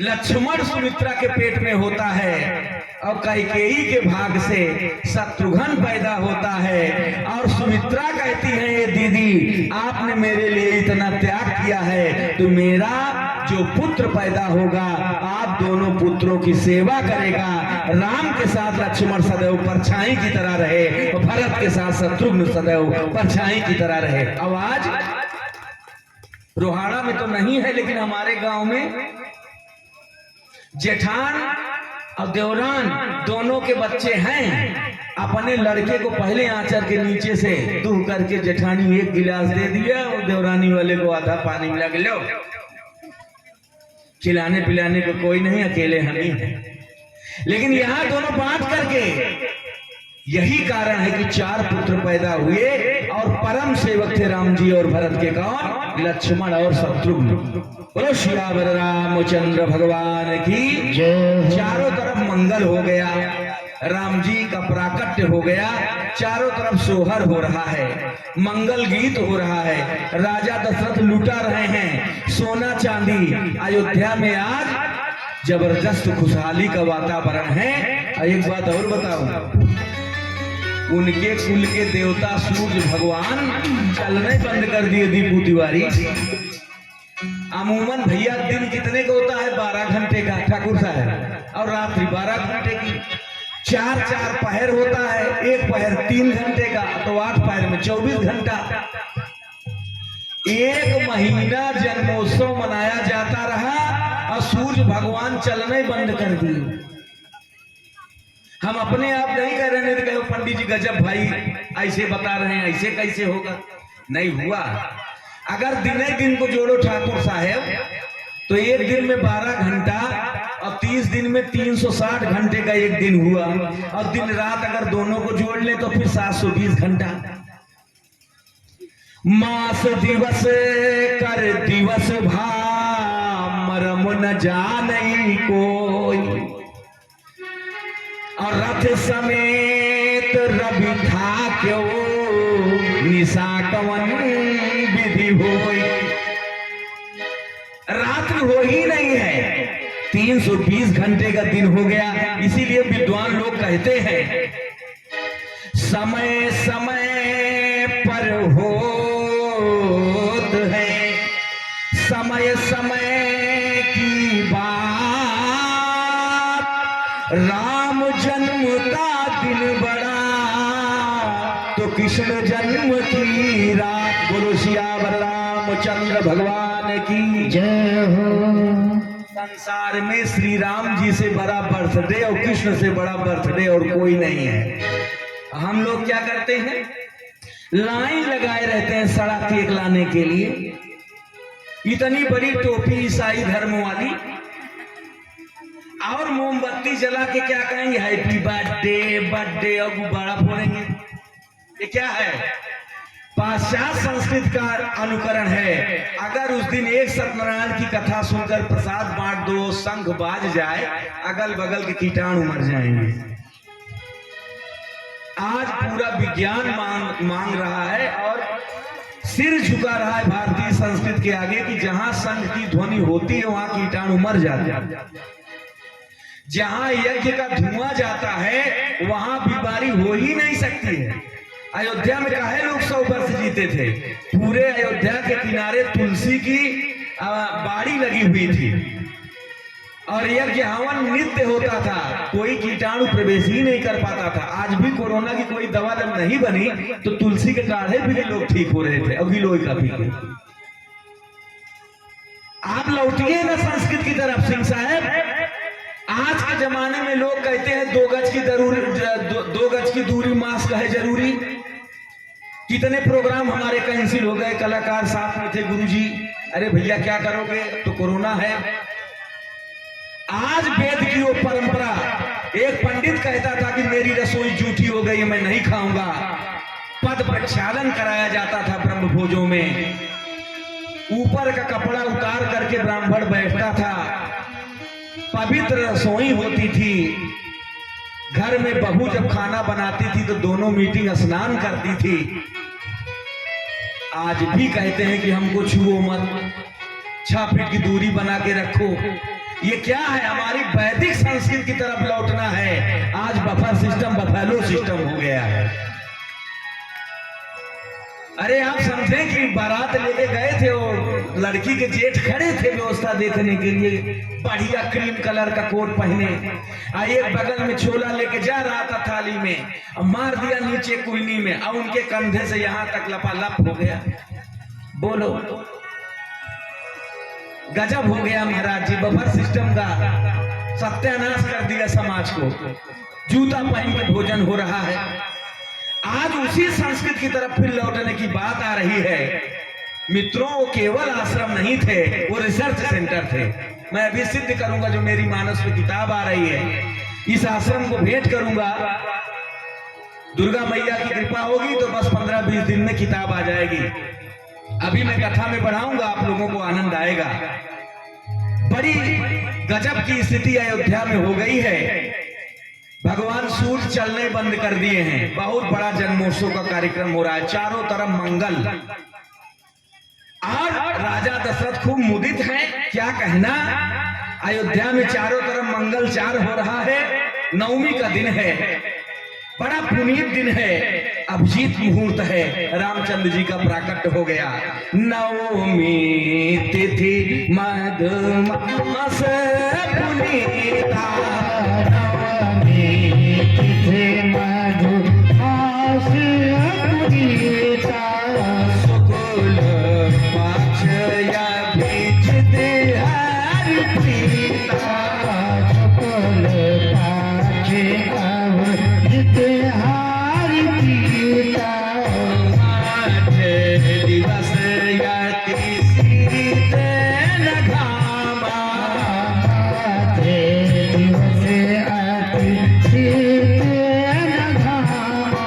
लक्ष्मण सुमित्रा के पेट में होता है और कैकेयी के भाग से शत्रुघ्न पैदा होता है। और सुमित्रा कहती है ये दीदी आपने मेरे लिए इतना त्याग किया है तो मेरा जो पुत्र पैदा होगा आप दोनों पुत्रों की सेवा करेगा। राम के साथ लक्ष्मण सदैव परछाई की तरह रहे और भरत के साथ शत्रुघ्न सदैव परछाई की तरह रहे। अब आज रोहाड़ा में तो नहीं है लेकिन हमारे गांव में जेठान और देवरान दोनों के बच्चे हैं। अपने लड़के को पहले आंचल के नीचे से दूह करके जेठानी एक गिलास दे दिया और देवरानी वाले को आधा पानी मिला के लो। खिलाने पिलाने को कोई नहीं, अकेले हम ही हैं। लेकिन यहां दोनों बांट करके, यही कारण है कि 4 पुत्र पैदा हुए और परम सेवक थे राम जी और भरत के। कौन? लक्ष्मण और शत्रुघ्न। बोलो श्यावर रामचंद्र भगवान की जय। चारों तरफ मंगल हो गया, राम जी का प्राकट्य हो गया, चारों तरफ सोहर हो रहा है, मंगल गीत हो रहा है, राजा दशरथ लुटा रहे हैं सोना चांदी। अयोध्या में आज जबरदस्त खुशहाली का वातावरण है। एक बात और बताओ, उनके कुल के देवता सूर्य भगवान चलने बंद कर दिए दीपू तिवारी। अमूमन भैया दिन कितने का होता है? 12 घंटे का ठाकुर साहब, और रात्रि 12 घंटे की। 4 पहर होता है, एक पहर 3 घंटे का, तो 8 पहर में 24 घंटा। 1 महीना जन्मोत्सव मनाया जाता रहा और सूर्य भगवान चलने बंद कर दिए। हम अपने आप नहीं कह रहे हैं तो पंडित जी गजब भाई ऐसे बता रहे हैं, ऐसे कैसे होगा? नहीं हुआ। अगर दिने दिन को जोड़ो ठाकुर साहब तो एक दिन में 12 घंटा और 30 दिन में 360 घंटे का एक दिन हुआ, और दिन रात अगर दोनों को जोड़ ले तो फिर 720 घंटा। मास दिवस कर दिवस भा मरम न जाने कोई, और रथ समेत रवि था क्यों निशा कवन विधि होई। रात्रि हो ही नहीं है, 320 घंटे का दिन हो गया। इसीलिए विद्वान लोग कहते हैं समय समय पर होत है समय समय की बात। राम जन्म का दिन बड़ा तो कृष्ण जन्म की रात। बोलो सियावर रामचंद्र भगवान की जय हो। संसार में श्री राम जी से बड़ा बर्थडे और कृष्ण से बड़ा बर्थडे और कोई नहीं है। हम लोग क्या करते हैं? लाइन लगाए रहते हैं सड़क केक लाने के लिए। इतनी बड़ी टोपी ईसाई धर्म वाली, और मोमबत्ती जला के क्या कहेंगे? हैप्पी बर्थडे बर्थडे, और गुब्बारा फोड़ेंगे। ये क्या है? पाश्चात्य संस्कृति का अनुकरण है। अगर उस दिन एक सत्यनारायण की कथा सुनकर प्रसाद बांट दो, शंख बाज जाए, अगल बगल के कीटाणु मर जाएंगे। आज पूरा विज्ञान मांग रहा है और सिर झुका रहा है भारतीय संस्कृति के आगे कि जहां शंख की ध्वनि होती है वहां कीटाणु मर जाते हैं। जहां यज्ञ का धुआं जाता है वहां बीमारी हो ही नहीं सकती है। अयोध्या में काहे लोग 100 वर्ष जीते थे? पूरे अयोध्या के किनारे तुलसी की बाड़ी लगी हुई थी और यज्ञ हवन नित्य होता था, कोई कीटाणु प्रवेश ही नहीं कर पाता था। आज भी कोरोना की कोई दवा जब नहीं बनी तो तुलसी के काढ़े भी लोग ठीक हो रहे थे और गिलोय का पी के। आप लौटिए ना संस्कृत की तरफ सिंह साहब। आज के जमाने में लोग कहते हैं 2 गज की दूरी मास्क है जरूरी। कितने प्रोग्राम हमारे कैंसिल हो गए, कलाकार साथ में थे, गुरुजी अरे भैया क्या करोगे, तो कोरोना है। आज वेद की वो परंपरा, एक पंडित कहता था कि मेरी रसोई जूठी हो गई, मैं नहीं खाऊंगा। पद प्रक्षालन कराया जाता था ब्रह्म भोजों में, ऊपर का कपड़ा उतार करके ब्राह्मण बैठता था, पवित्र रसोई होती थी। घर में बहू जब खाना बनाती थी तो दोनों मीटिंग स्नान करती थी। आज भी कहते हैं कि हमको छुओ मत, 6 फीट की दूरी बना के रखो। ये क्या है, हमारी वैदिक संस्कृति की तरफ लौटना है। आज बफर सिस्टम बफेलो सिस्टम हो गया है। अरे आप समझें कि बारात लेके गए थे, वो लड़की के जेठ खड़े थे व्यवस्था देखने के लिए, बढ़िया क्रीम कलर का कोट पहने, एक बगल में छोला लेके जा रहा था थाली में, मार दिया नीचे कुइनी में, और उनके कंधे से यहां तक लपालप हो गया। बोलो, गजब हो गया महाराज जी, बफर सिस्टम का सत्यानाश कर दिया समाज को। जूता पहन के भोजन हो रहा है। आज उसी संस्कृति की तरफ फिर लौटने की बात आ रही है। मित्रों, वो केवल आश्रम नहीं थे, वो रिसर्च सेंटर थे। मैं अभी सिद्ध करूंगा, जो मेरी मानस में किताब आ रही है, इस आश्रम को भेंट करूंगा। दुर्गा मैया की कृपा होगी तो बस 15-20 दिन में किताब आ जाएगी। अभी मैं कथा में बढ़ाऊंगा, आप लोगों को आनंद आएगा। बड़ी गजब की स्थिति अयोध्या में हो गई है। भगवान सूर्य चलने बंद कर दिए हैं। बहुत बड़ा जन्मोत्सव का कार्यक्रम हो रहा है, चारों तरफ मंगल, और राजा दशरथ खूब मुदित हैं। क्या कहना, अयोध्या में चारों तरफ मंगलचार हो रहा है। नवमी का दिन है, बड़ा पुनीत दिन है, अभिजीत मुहूर्त है, रामचंद्र जी का प्राकट्य हो गया। नवमी तिथि मधुमास पुनीता, नवमी तिथि मधुमास पुनीता, शुक्ल पक्ष अभिजित हरि प्रीता, शुक्ल पक्ष अभिजित हरि प्रीता, दिवस यति शीत न घामा, दिवस अति शीत न घामा,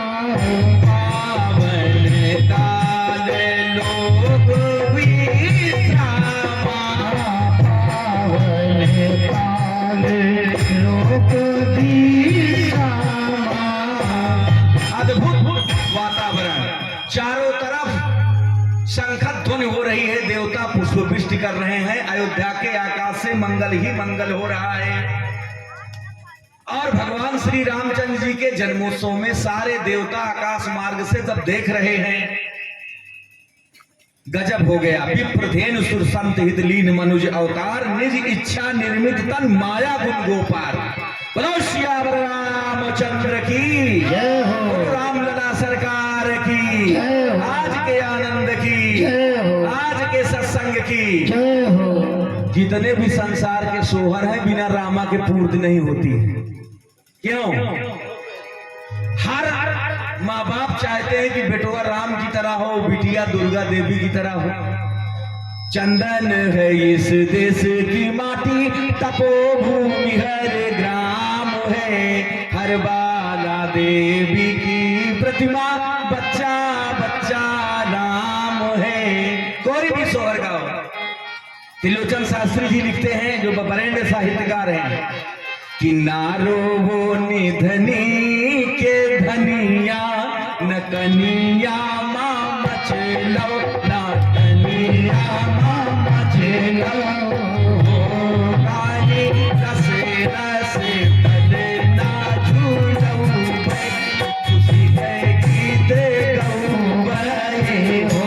पावन काल लोक विश्रामा, पावन काल लोक विश्रामा। अद्भुत वातावरण, चारों तरफ शंखध्वनि ध्वनि हो रही है, देवता पुष्पवृष्टि कर रहे हैं। अयोध्या के आकाश से मंगल ही मंगल हो रहा है। और भगवान श्री रामचंद्र जी के जन्मोत्सव में सारे देवता आकाश मार्ग से जब देख रहे हैं, गजब हो गया। विप्रधेनु सुर संत हित लीन मनुज अवतार, निज इच्छा निर्मित तन माया गुण गोपार। बोलो सियावर रामचंद्र की जय हो, रामलला सरकार की, जय हो, आज के आनंद की, जय हो, आज के सत्संग की। जय हो। जितने भी संसार के सोहर हैं, बिना रामा के पूर्ति नहीं होती। क्यों? हर माँ बाप चाहते हैं कि बेटुआ राम की तरह हो, बिटिया दुर्गा देवी की तरह हो। चंदन है इस देश की माटी, तपोभूमि हर ग्राम है, हर बाला देवी की प्रतिमा, बच्चा बच्चा नाम है। कोई भी सोहर गाओ। त्रिलोचन शास्त्री जी लिखते हैं, जो बरेण्य साहित्यकार हैं, कि नारो वो निधनी के धनिया, न कनिया माँ मचलो, न कनिया माँ मचलो, काली रस रस तले ना झूलो, खुशी है गीत गाऊं बहे हो,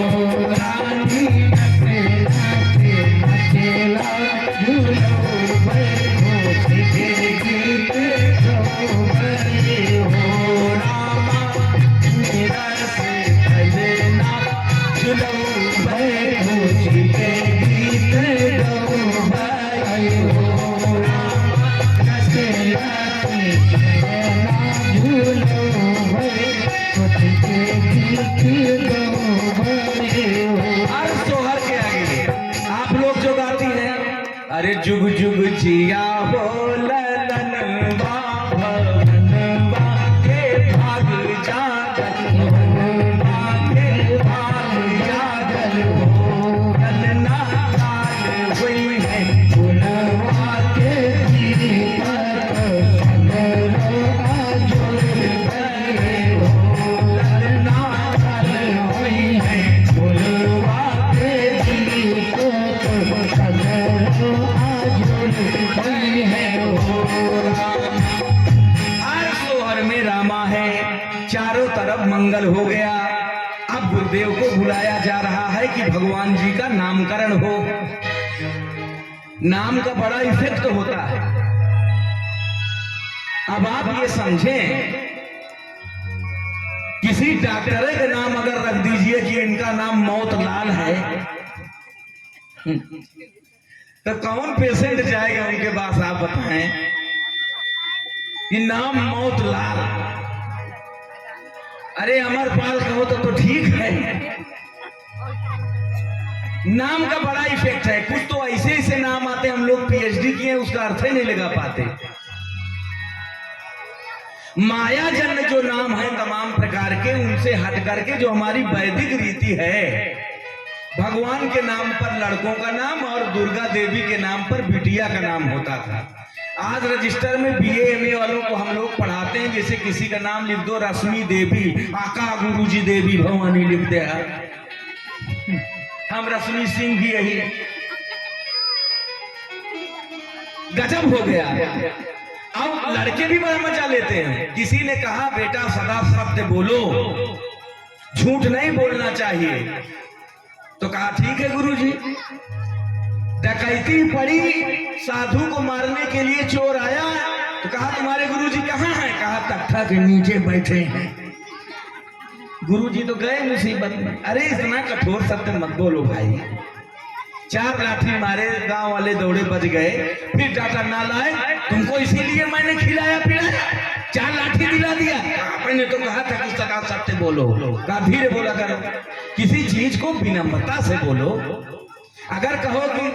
रानी नसे नसे मचेला झूलो बहे हो, सीधे गीत गाओ बहे अरे जुग जुग जिया हो ललनवा भवनवा के भाग जागल हो के भाग जागल हो ललना लाल हुई है गुणवा के दीपक सगरो आजोर भये हो ललना लाल हुई है गुणवा के दीपक सगरो आजोर भये हो हर सोहर में रामा है, चारों तरफ मंगल हो गया। अब गुरुदेव को बुलाया जा रहा है कि भगवान जी का नामकरण हो। नाम का बड़ा इफेक्ट होता है। अब आप ये समझें, किसी डॉक्टर का नाम अगर रख दीजिए कि इनका नाम मौतलाल है, तो कौन पेशेंट जाएगा उनके पास? आप बताएं कि नाम मौतलाल, अरे अमरपाल कहो तो ठीक है। नाम का बड़ा इफेक्ट है। कुछ तो ऐसे ऐसे नाम आते, हम लोग पीएचडी किए उसका अर्थ ही नहीं लगा पाते। माया जन्य जो नाम है तमाम प्रकार के, उनसे हट करके जो हमारी वैदिक रीति है, भगवान के नाम पर लड़कों का नाम और दुर्गा देवी के नाम पर बिटिया का नाम होता था। आज रजिस्टर में बीए एमए वालों को हम लोग पढ़ाते हैं, जैसे किसी का नाम लिख दो रश्मि देवी, आका गुरुजी देवी भवानी लिखते हैं, हम रश्मि सिंह भी यही। गजब हो गया। अब लड़के भी बड़ा मजा लेते हैं। किसी ने कहा बेटा सदा सत्य बोलो, झूठ नहीं बोलना चाहिए। तो कहा ठीक है गुरुजी। डकैती पड़ी, साधु को मारने के लिए चोर आया, तो कहा तुम्हारे गुरुजी कहाँ हैं? कहा तख्ता के नीचे बैठे हैं। गुरुजी तो गए मुसीबत में। अरे इतना कठोर सत्य मत बोलो भाई। 4 लाठी मारे, गांव वाले दौड़े बच गए। फिर डाटा ना लाए, तुमको इसीलिए मैंने खिलाया पिलाया, 4 लाठी दिला दिया। आपने तो कहा था कि सदा सत्य बोलो। कहा धीरे बोला करो, किसी चीज को विनम्रता से बोलो। अगर कहो कि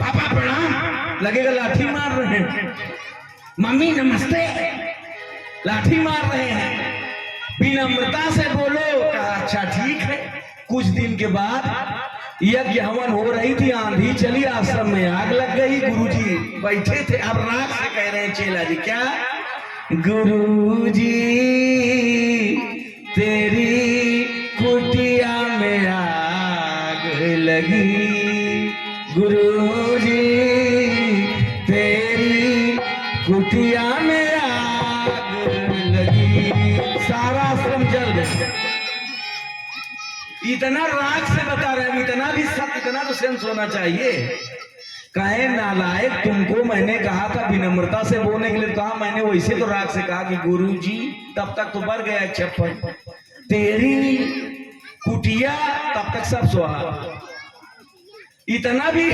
पापा प्रणाम, लगेगा लाठी मार रहे हैं। मम्मी नमस्ते, लाठी मार रहे हैं। विनम्रता से बोलो। कहा अच्छा ठीक है। कुछ दिन के बाद यज्ञ हवन हो रही थी, आंधी चली, आश्रम में आग लग गई। गुरुजी बैठे थे। अब राग से कह रहे हैं चेला जी, क्या गुरुजी तेरी कुटिया में आग लगी, गुरुजी तेरी कुटिया में आग लगी, सारा आश्रम जल गया। इतना राग से बता रहे हैं, इतना भी सत्य, इतना तो सेंस होना चाहिए। कहे नालायक, तुमको मैंने कहा था विनम्रता से बोलने के लिए, कहा मैंने वैसे तो राग से कहा कि गुरुजी, तब तक तो बढ़ गया छप्पन, तेरी कुटिया, तब तक सब सुहा। इतना भी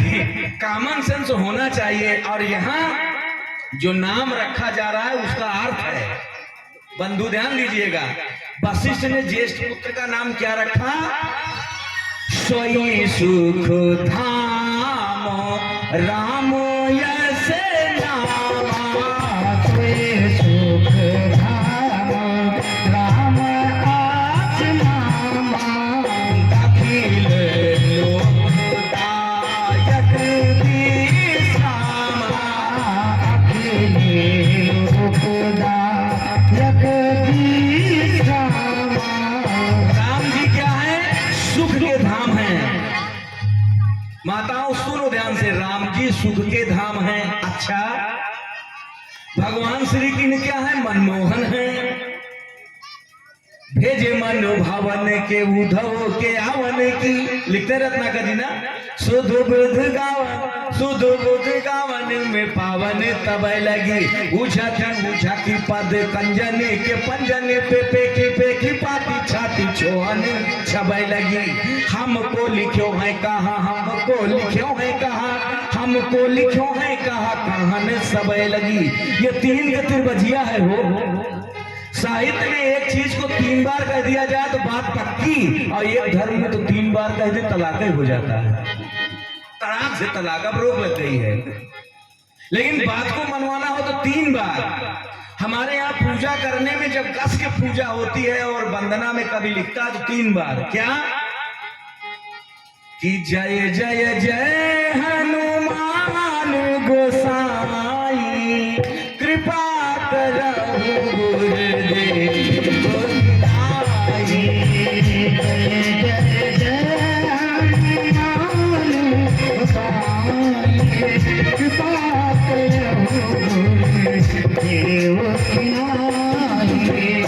कॉमन सेंस होना चाहिए। और यहाँ जो नाम रखा जा रहा है उसका अर्थ है, बंधु ध्यान दीजिएगा। वशिष्ठ ने ज्येष्ठ पुत्र का नाम क्या रखा? सोई सुख धाम राम यश नामा, सोई सुख धाम राम आस नामा, अखिल लोकदायक विश्रामा, अखिल लोकदायक विश्रामा। राम जी क्या है? सुख के धाम है। माताओं सुनो ध्यान से, राम जी सुख के धाम हैं। अच्छा, भगवान श्री की क्या है? मनमोहन है। भेजे मन भवन के उधव के आवन की, लिखते रत्नाकर जी ना, सुध बुध गावन, सुध बुध गावन में पावन तब लगी, उछा की पद कंजने के पंजने पे की पाती छाती छोहन छब लगी। हमको लिखो है कहा, हमको लिखो है कहा, हमको लिखो है कहा, कहन सब लगी। ये 3 का त्रिभजिया है। हो साहित्य में एक चीज को 3 बार कह दिया जाए तो बात पक्की, और एक धर्म में तो 3 बार कह दे तलाक हो जाता है। तलाक अचानक से तलाकब रोक लग गई है। लेकिन बात को मनवाना हो तो 3 बार। हमारे यहाँ पूजा करने में जब कस के पूजा होती है और वंदना में कभी लिखता है तो 3 बार। क्या कि जय जय जय हनुमान गोसाई कृपा करहु गुरुदेव गोसाई।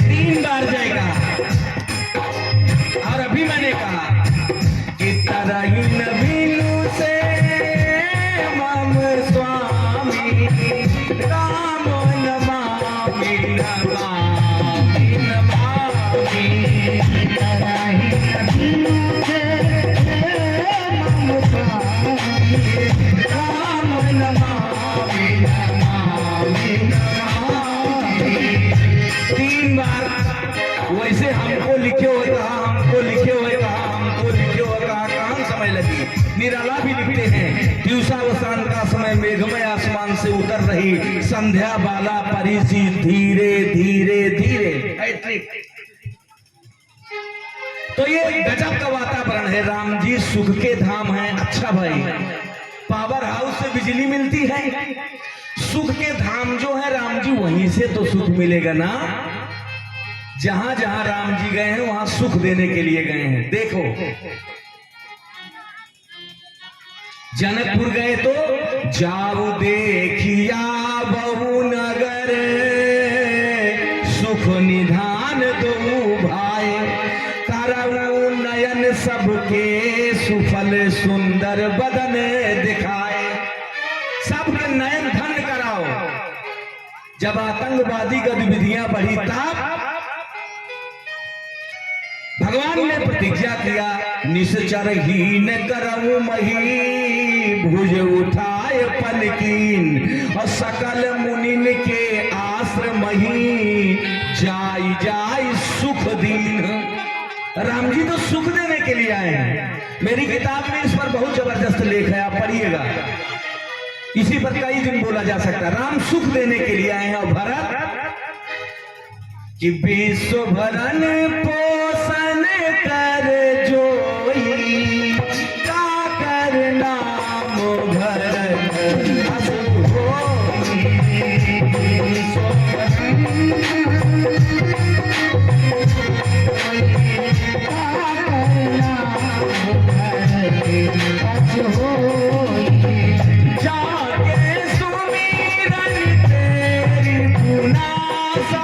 तीन बार जाएगा। और अभी मैंने कहा कि तरहीन बिनु से मम स्वामी राम नमामि नमामि नमामि। तरहीन बिनु से मम स्वामी राम नमामि नमामि नमामि। 3 बार। वैसे हमको लिखे हुए कहा, हमको लिखे हुए कहा, हमको लिखे हुए कहा, कहाँ समय लगी। निराला भी लिखते हैं दिवसावसान का समय मेघमय आसमान से उतर रही संध्या बाला परिसी धीरे धीरे धीरे। हैट्रिक। तो ये गजब का वातावरण है। राम जी सुख के धाम है। अच्छा भाई, पावर हाउस से बिजली मिलती है, सुख के धाम जो है राम जी वहीं से तो सुख मिलेगा ना। जहां जहां राम जी गए हैं वहां सुख देने के लिए गए हैं। देखो जनकपुर गए तो जाऊ देखिया बहु नगर सुख निधान दो भाई करऊ नयन सबके सुफल सुंदर बदन दिखाए। सबके नयन धन कराओ। जब आतंकवादी गतिविधियां बढ़ी तब भगवान ने प्रतिज्ञा किया निश्चर हीन करऊ मही भुज उठाए पलकीन और सकल मुनिन के आश्रम ही जाई जाई सुख दीन। राम जी तो सुख देने के लिए आए हैं। मेरी किताब में इस पर बहुत जबरदस्त लेख है, आप पढ़िएगा। इसी पर कई दिन बोला जा सकता है। राम सुख देने के लिए आए हैं। और भरत कि विश्व भरन पोषण कर जोई का कर नाम भरत अस होई। विश्व भरन का कर नाम भरत अस होई। जाके सुमिरन तेरी पुनासा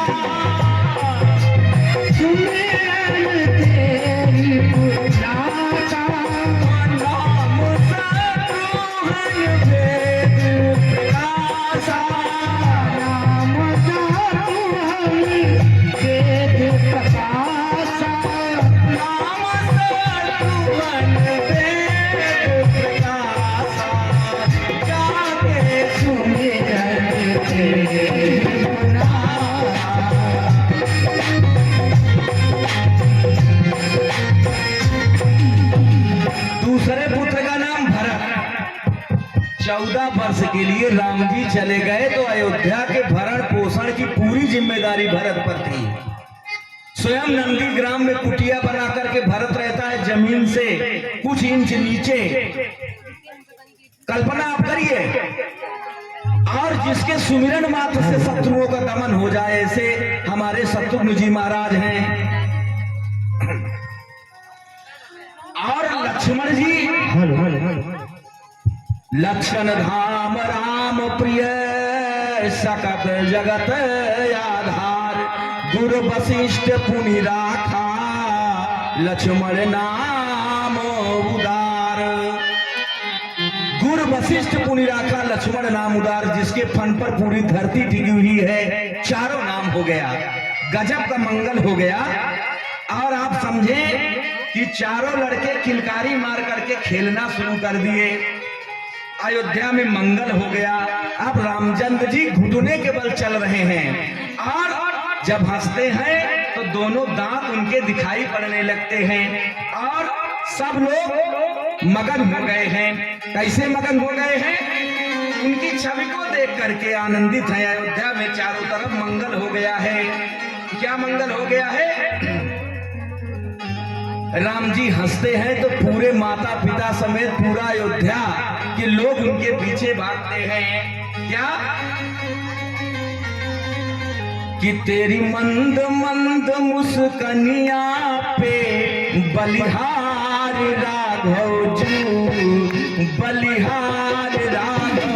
दूसरे पुत्र का नाम भरत। 14 वर्ष के लिए राम जी चले गए तो अयोध्या के भरण पोषण की पूरी जिम्मेदारी भरत पर थी। स्वयं नंदी ग्राम में कुटिया बना करके भरत रहता है, जमीन से कुछ इंच नीचे। कल्पना आप करिए। और जिसके सुमिरन मात्र से शत्रुओं का दमन हो जाए, ऐसे हमारे शत्रुघ्न जी महाराज हैं। और लक्ष्मण जी लक्षण धाम राम प्रिय सकत जगत आधार गुरु वशिष्ठ पुनि राखा लक्ष्मण नाम उदार। गुरु वशिष्ठ पुनि राखा लक्ष्मण नाम उदार। जिसके फन पर पूरी धरती टिकी हुई है। चारों नाम हो गया। गजब का मंगल हो गया। और आप समझे कि चारों लड़के किलकारी मार करके खेलना शुरू कर दिए। अयोध्या में मंगल हो गया। अब रामचंद्र जी घुटने के बल चल रहे हैं और जब हंसते हैं तो दोनों दांत उनके दिखाई पड़ने लगते हैं और सब लोग मगन हो गए हैं। कैसे मगन हो गए हैं? उनकी छवि को देख करके आनंदित है। अयोध्या में चारों तरफ मंगल हो गया है। क्या मंगल हो गया है? राम जी हंसते हैं तो पूरे माता पिता समेत पूरा अयोध्या के लोग उनके पीछे भागते हैं। क्या कि तेरी मंद मंद मुस्कनिया पे बलिहार राघव जू, बलिहार राघव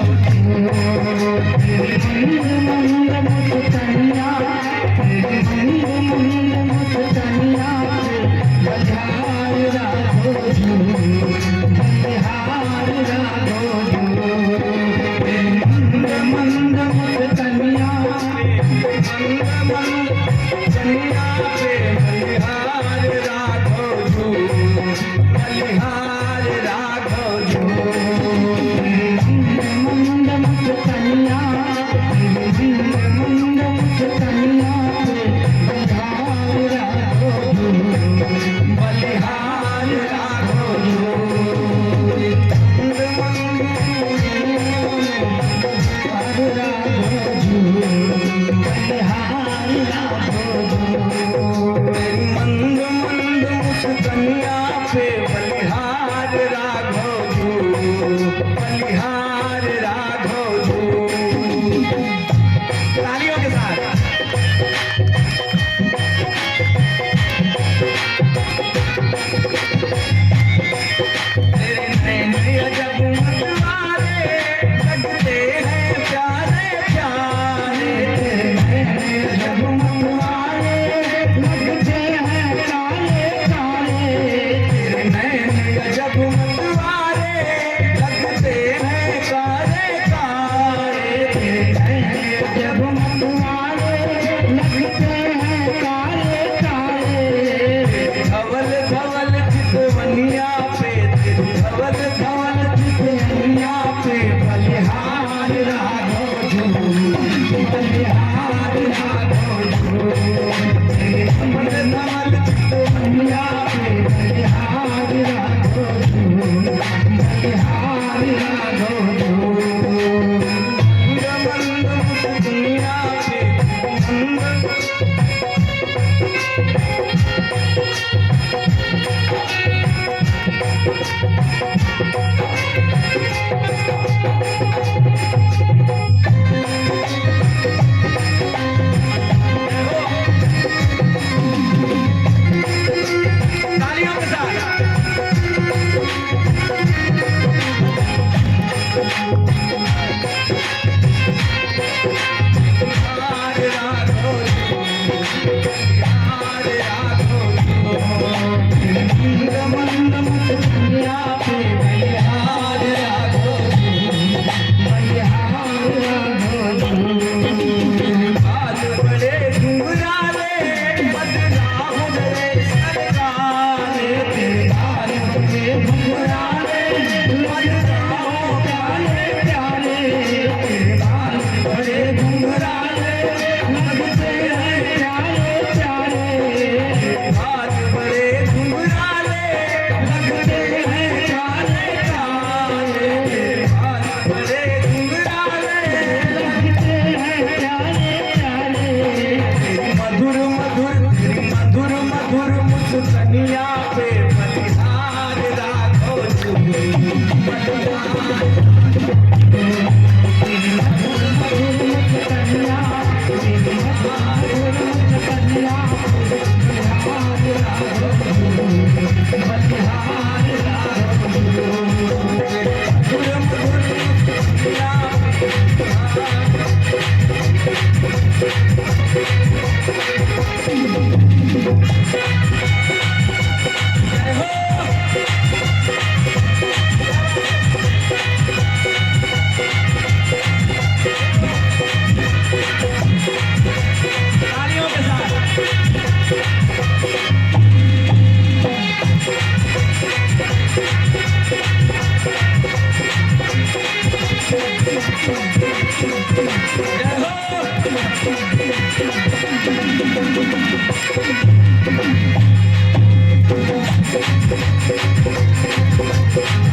Thank you.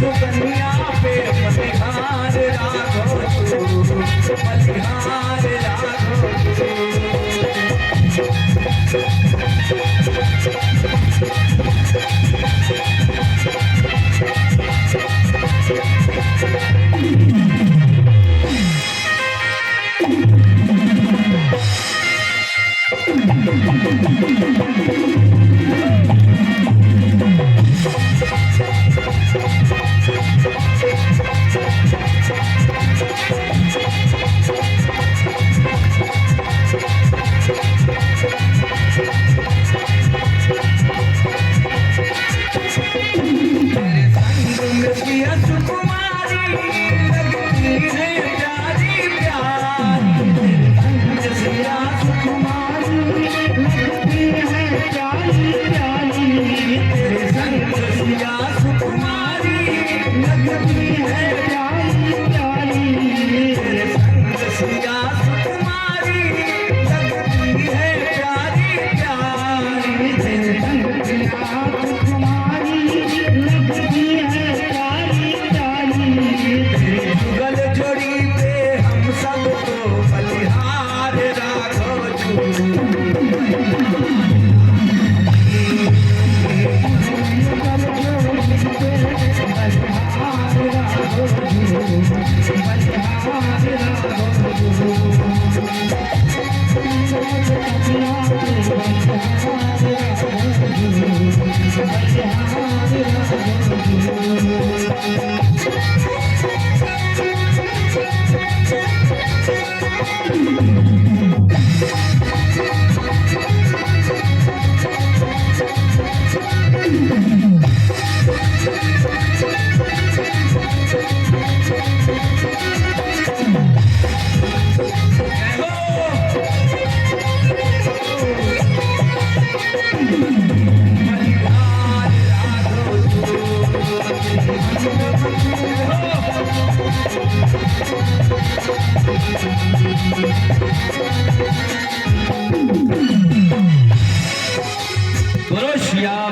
सुकन्या पे बलिहार राघव तू, बलिहार राघव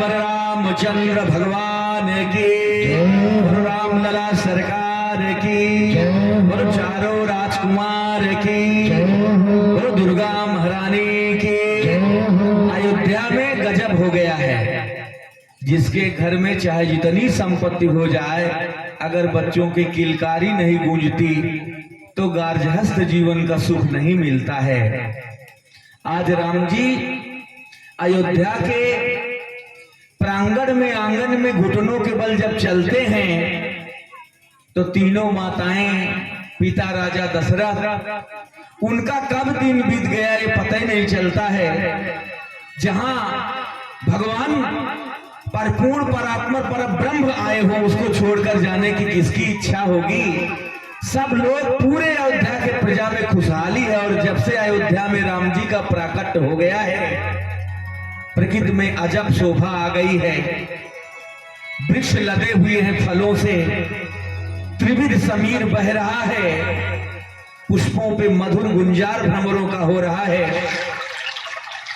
रामचंद्र भगवान की, बोलो रामलला सरकार की, बोलो चारों राजकुमार की, बोलो दुर्गा महारानी की। अयोध्या में गजब हो गया है। जिसके घर में चाहे जितनी संपत्ति हो जाए, अगर बच्चों की किलकारी नहीं गूंजती तो गार्हस्थ जीवन का सुख नहीं मिलता है। आज राम जी अयोध्या के प्रांगण में, आंगन में घुटनों के बल जब चलते हैं तो तीनों माताएं, पिता राजा दशरथ, उनका कब दिन बीत गया ये पता ही नहीं चलता है। जहां भगवान परिपूर्ण परात्पर पर ब्रह्म आए हो, उसको छोड़कर जाने की किसकी इच्छा होगी। सब लोग पूरे अयोध्या के प्रजा में खुशहाली है। और जब से अयोध्या में राम जी का प्राकट्य हो गया है, प्रकृति में अजब शोभा आ गई है। वृक्ष लदे हुए हैं फलों से, त्रिविध समीर बह रहा है, पुष्पों पे मधुर गुंजार भ्रमरों का हो रहा है।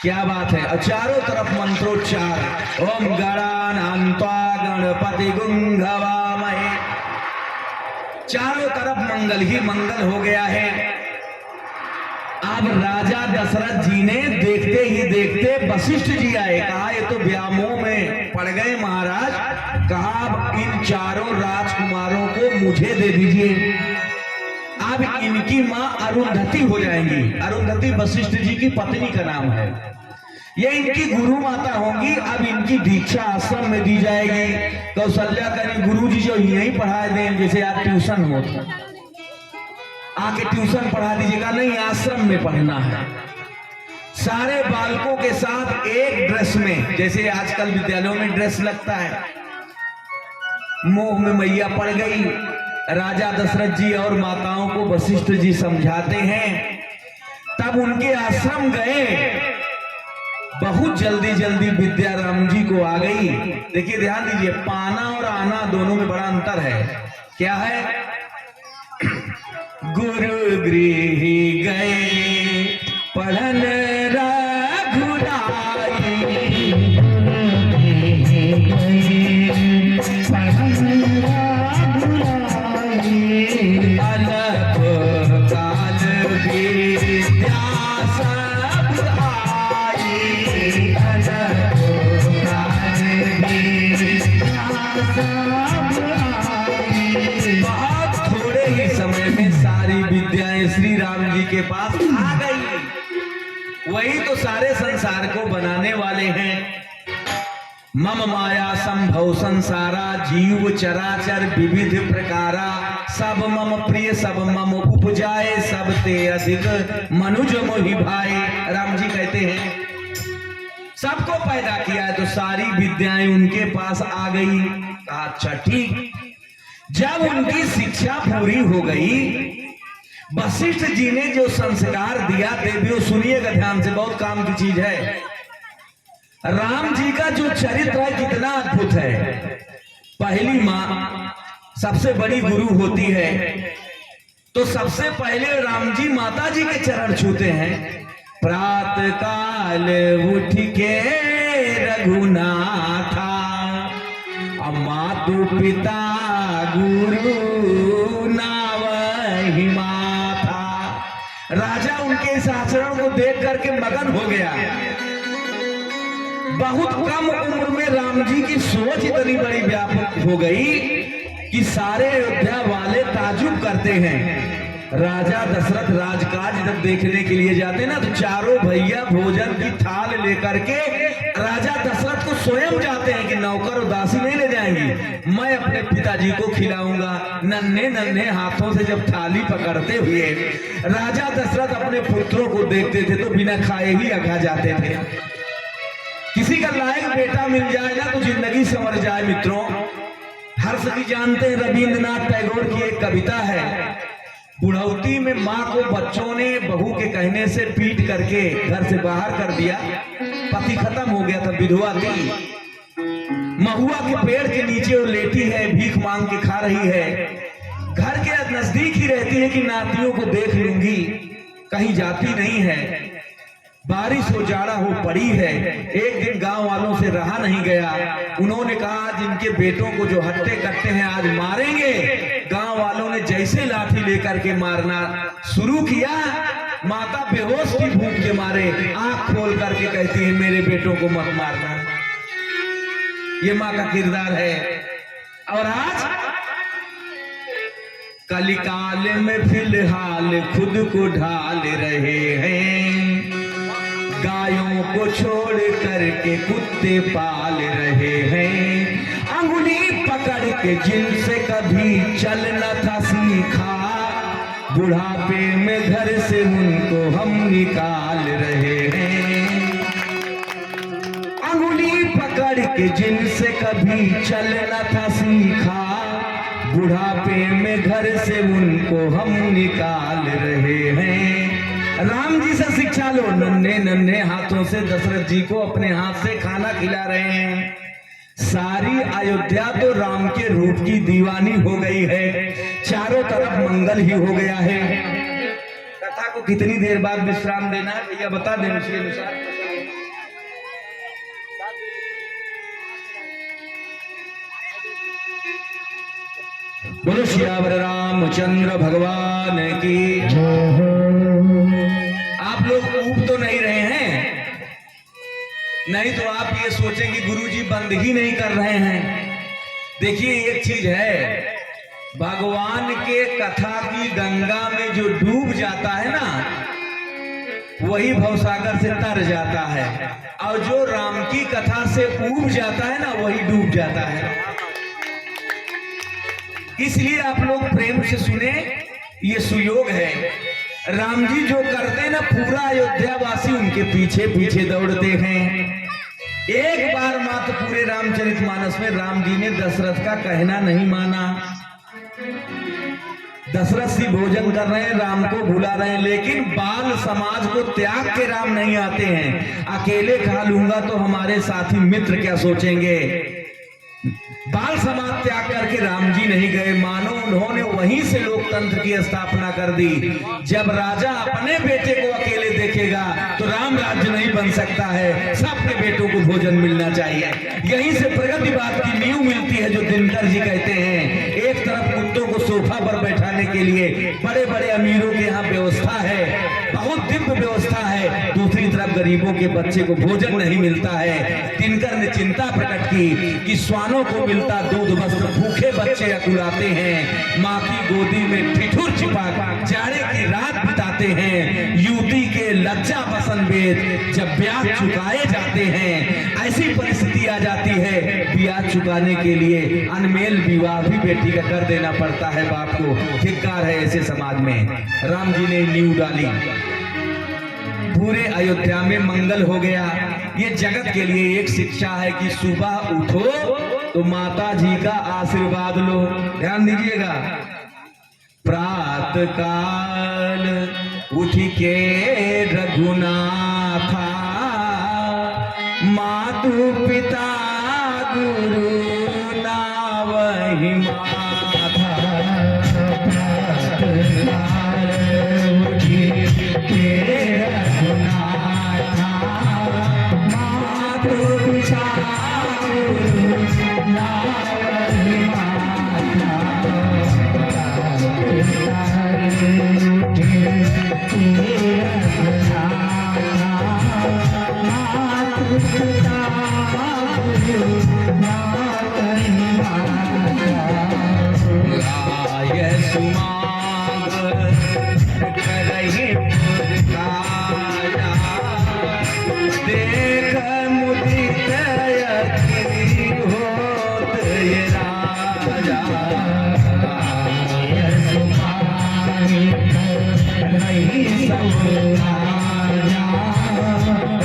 क्या बात है। और चारों तरफ मंत्रोच्चार, ओम गणानान्त्वा गणपति गुंघवामहे। चारों तरफ मंगल ही मंगल हो गया है। अब राजा दशरथ जी ने देखते ही देखते वशिष्ठ जी आए, कहा ये तो व्यामोह में पड़ गए महाराज, कहा अब इन चारों राजकुमारों को मुझे दे दीजिए। अब इनकी मां अरुंधति हो जाएंगी। अरुंधति वशिष्ठ जी की पत्नी का नाम है। ये इनकी गुरु माता होंगी। अब इनकी दीक्षा आश्रम में दी जाएगी। कौशल्या करें गुरु जी जो यहीं पढ़ा दें, जैसे आज ट्यूशन होता, आके ट्यूशन पढ़ा दीजिएगा। नहीं, आश्रम में पढ़ना है। सारे बालकों के साथ एक ड्रेस में, जैसे आजकल विद्यालयों में ड्रेस लगता है। मोह में मैया पड़ गई। राजा दशरथ जी और माताओं को वशिष्ठ जी समझाते हैं। तब उनके आश्रम गए। बहुत जल्दी जल्दी विद्या राम जी को आ गई। देखिए, ध्यान दीजिए, पाना और आना दोनों में बड़ा अंतर है। क्या है? गुरु गृह गए पढ़न रघुराई, सब आई। बहुत थोड़े ही समय में सारी विद्याएं श्री राम जी के पास आ गई। वही तो सारे संसार को बनाने वाले हैं। मम माया संभव संसारा जीव चराचर विविध प्रकारा, सब मम प्रिय सब मम उपजाए, सब ते अधिक मनुज मोहि भाई। राम जी कहते हैं सबको पैदा किया है तो सारी विद्याएं उनके पास आ गई। अच्छा ठीक। जब उनकी शिक्षा पूरी हो गई, वशिष्ठ जी ने जो संस्कार दिया, देवियों सुनिएगा ध्यान से, बहुत काम की चीज है। राम जी का जो चरित्र है कितना अद्भुत है। पहली माँ सबसे बड़ी गुरु होती है, तो सबसे पहले राम जी माता जी के चरण छूते हैं। प्रातः काल उठ के रघुनाथा, मातु पिता गुरु नावहि माथा। राजा उनके इस आचरण को देख करके मगन हो गया। बहुत कम उम्र में राम जी की सोच इतनी बड़ी व्यापक हो गई कि सारे अयोध्या वाले ताजुब करते हैं। राजा दशरथ राजकाज जब देखने के लिए जाते हैं ना, तो चारों भैया भोजन की थाल लेकर के राजा दशरथ को स्वयं जाते हैं कि नौकर और दासी नहीं ले जाएंगी, मैं अपने पिताजी को खिलाऊंगा। नन्हे नन्हे हाथों से जब थाली पकड़ते हुए राजा दशरथ अपने पुत्रों को देखते थे तो बिना खाए ही अघा जाते थे। किसी का लायक बेटा मिल जाए ना तो जिंदगी संवर जाए। मित्रों, हर सभी जानते हैं रविंद्रनाथ टैगोर की एक कविता है, बुढ़ौती में माँ को बच्चों ने बहू के कहने से पीट करके घर से बाहर कर दिया। पति खत्म हो गया था, विधवा थी। महुआ के पेड़ के नीचे वो लेटी है, भीख मांग के खा रही है। घर के नजदीक ही रहती है कि नातियों को देख लूंगी, कहीं जाती नहीं है। बारिश हो जाड़ा हो पड़ी है। एक दिन गांव वालों से रहा नहीं गया। उन्होंने कहा आज इनके बेटों को जो हट्टे कट्टे हैं आज मारेंगे। गांव वालों ने जैसे लाठी लेकर के मारना शुरू किया, माता बेहोश की भूख के मारे आंख खोल करके कहती है मेरे बेटों को मत मारना। ये माँ का किरदार है। और आज कलिकाल में फिलहाल खुद को ढाल रहे हैं, गायों को छोड़ करके कुत्ते पाल रहे हैं, अंगुली पकड़ के जिनसे कभी चलना था सीखा, बुढ़ापे में घर से उनको हम निकाल रहे हैं। अंगुली पकड़ के जिनसे कभी चलना था सीखा, बुढ़ापे में घर से उनको हम निकाल रहे हैं। राम जी से शिक्षा लो। नन्हे नन्हे हाथों से दशरथ जी को अपने हाथ से खाना खिला रहे हैं। सारी अयोध्या तो राम के रूप की दीवानी हो गई है। चारों तरफ मंगल ही हो गया है। कथा को कितनी देर बाद विश्राम देना है भैया बता दें, उसके अनुसार। बोलो श्यावर रामचंद्र भगवान की। आप लोग ऊब तो नहीं रहे हैं? नहीं तो आप ये सोचें कि गुरुजी बंदगी नहीं कर रहे हैं। देखिए एक चीज है, भगवान के कथा की गंगा में जो डूब जाता है ना, वही भवसागर से तर जाता है, और जो राम की कथा से ऊब जाता है ना, वही डूब जाता है। इसलिए आप लोग प्रेम से सुने, ये सुयोग है। राम जी जो करते हैं ना, पूरा अयोध्या वासी उनके पीछे पीछे दौड़ते हैं। एक बार मात्र पूरे रामचरितमानस में राम जी ने दशरथ का कहना नहीं माना। दशरथ जी भोजन कर रहे हैं, राम को भुला रहे हैं, लेकिन बाल समाज को त्याग के राम नहीं आते हैं। अकेले खा लूंगा तो हमारे साथी मित्र क्या सोचेंगे। बाल समाज त्याग करके राम जी नहीं गए, मानो उन्होंने वहीं से लोकतंत्र की स्थापना कर दी। जब राजा अपने बेटे को अकेले देखेगा तो राम राज्य नहीं बन सकता है, सबके बेटों को भोजन मिलना चाहिए। यहीं से प्रगतिवाद की नींव मिलती है, जो दिनकर जी कहते हैं। एक तरफ कुत्तों को सोफा पर बैठाने के लिए बड़े बड़े अमीरों के यहाँ व्यवस्था है, बहुत दिव्य व्यवस्था है, दूसरी तरफ गरीबों के बच्चे को भोजन नहीं मिलता है। दिनकर ने चिंता प्रकट की कि स्वानों को मिलता दूध वस्त्र भूखे बच्चे अकुलाते हैं, माँ की गोदी में ठिठुर छिपा जाड़े की रात बिताते हैं। युवती के लज्जा बसन वेद जब ब्याज चुकाए जाते हैं, ऐसी परिस्थिति आ जाती है ब्याज चुकाने के लिए अनमेल विवाह भी बेटी का कर देना पड़ता है बाप को। धिक्कार है ऐसे समाज में। राम जी ने नींव डाली, पूरे अयोध्या में मंगल हो गया। ये जगत के लिए एक शिक्षा है कि सुबह उठो तो माता जी का आशीर्वाद लो। ध्यान दीजिएगा, प्रातः काल उठ के रघुनाथा, मातु पिता गुरु नावहि माथा।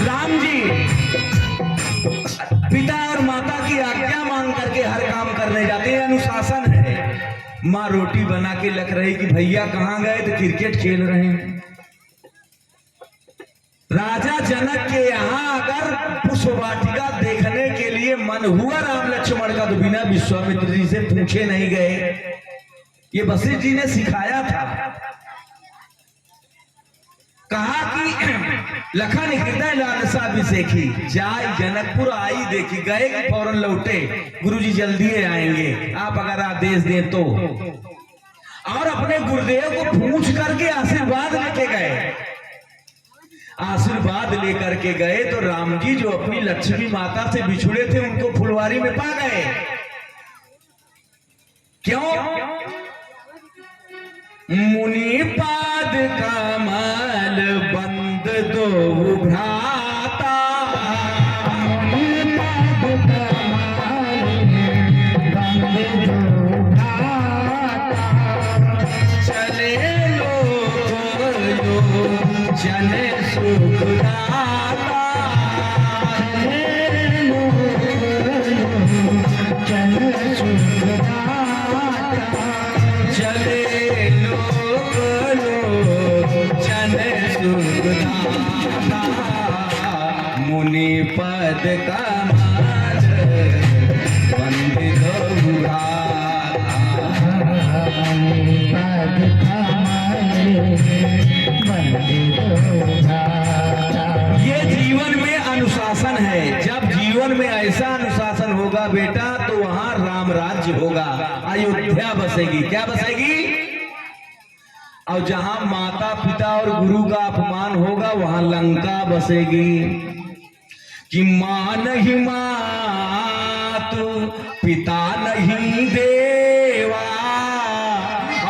राम जी पिता और माता की आज्ञा मांग करके हर काम करने जाते हैं, अनुशासन है। माँ रोटी बना के लग रही कि भैया कहाँ गए, तो क्रिकेट खेल रहे हैं। राजा जनक के यहाँ अगर पुष्प वाटिका देखने के लिए मन हुआ राम लक्ष्मण का, तो बिना विश्वामित्र जी से पूछे नहीं गए। ये वशिष्ठ जी ने सिखाया था। कहा कि लखन हृदय लालसा विसेखी, जाय जनकपुर आई देखी, गए कि फौरन लौटे, गुरुजी जल्दी आएंगे, आप अगर आदेश दें तो। और अपने गुरुदेव को पूछ करके आशीर्वाद लेके गए। आशीर्वाद लेकर के गए तो राम जी जो अपनी लक्ष्मी माता से बिछुड़े थे उनको फुलवारी में पा गए। क्यों? मुनि पाद कमल बंद दो भ्राता, मुनि पाद कमल बंद दो भ्राता, चले लो जने सुखदाता, चले लो जने सुखदाता, चले मुनि पद कमल बंद दो भ्राता, मुनि पद कमल बंद दो भ्राता। ये जीवन में अनुशासन है। जब जीवन में ऐसा अनुशासन होगा बेटा तो वहां राम राज्य होगा, अयोध्या बसेगी। क्या बसेगी? और जहां माता पिता और गुरु का अपमान होगा वहां लंका बसेगी। कि मां नहीं मातु पिता नहीं देवा,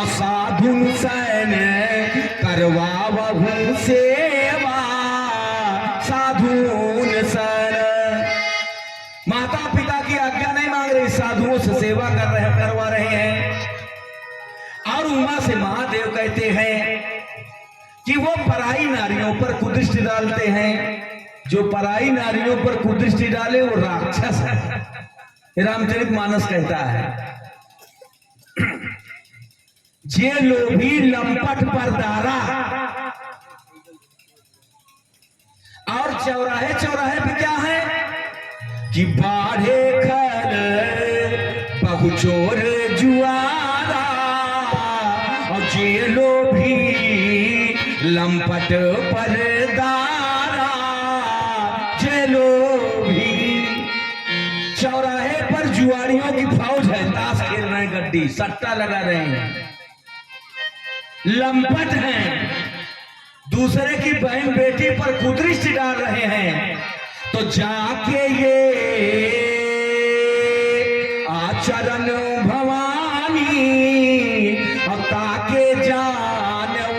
असाधु सैन करवा बहु सेवा, साधुन सन। माता पिता की आज्ञा नहीं मांग रहे, साधुओं से सेवा करवा रहे हैं। और उमा से महादेव कहते हैं कि वो पराई नारियों पर कुदृष्टि डालते हैं। जो पराई नारियों पर कुदृष्टि डाले वो राक्षस है। रामचरितमानस कहता है, जे लोभी लंपट पर दारा। और चौराहे चौराहे पे क्या है कि बाढ़े खर बहुचोर जुआरा, और जे लोभी लंपट पर दारा, जे लोभी। चौराहे पर जुआरियों की फौज है, ताश खेल रहे हैं, गड्डी सट्टा लगा रहे हैं, लंपट हैं। दूसरे की बहन बेटी पर कुदृष्टि डाल रहे हैं, तो जाके ये आचरण भवानी और ताके जानऊ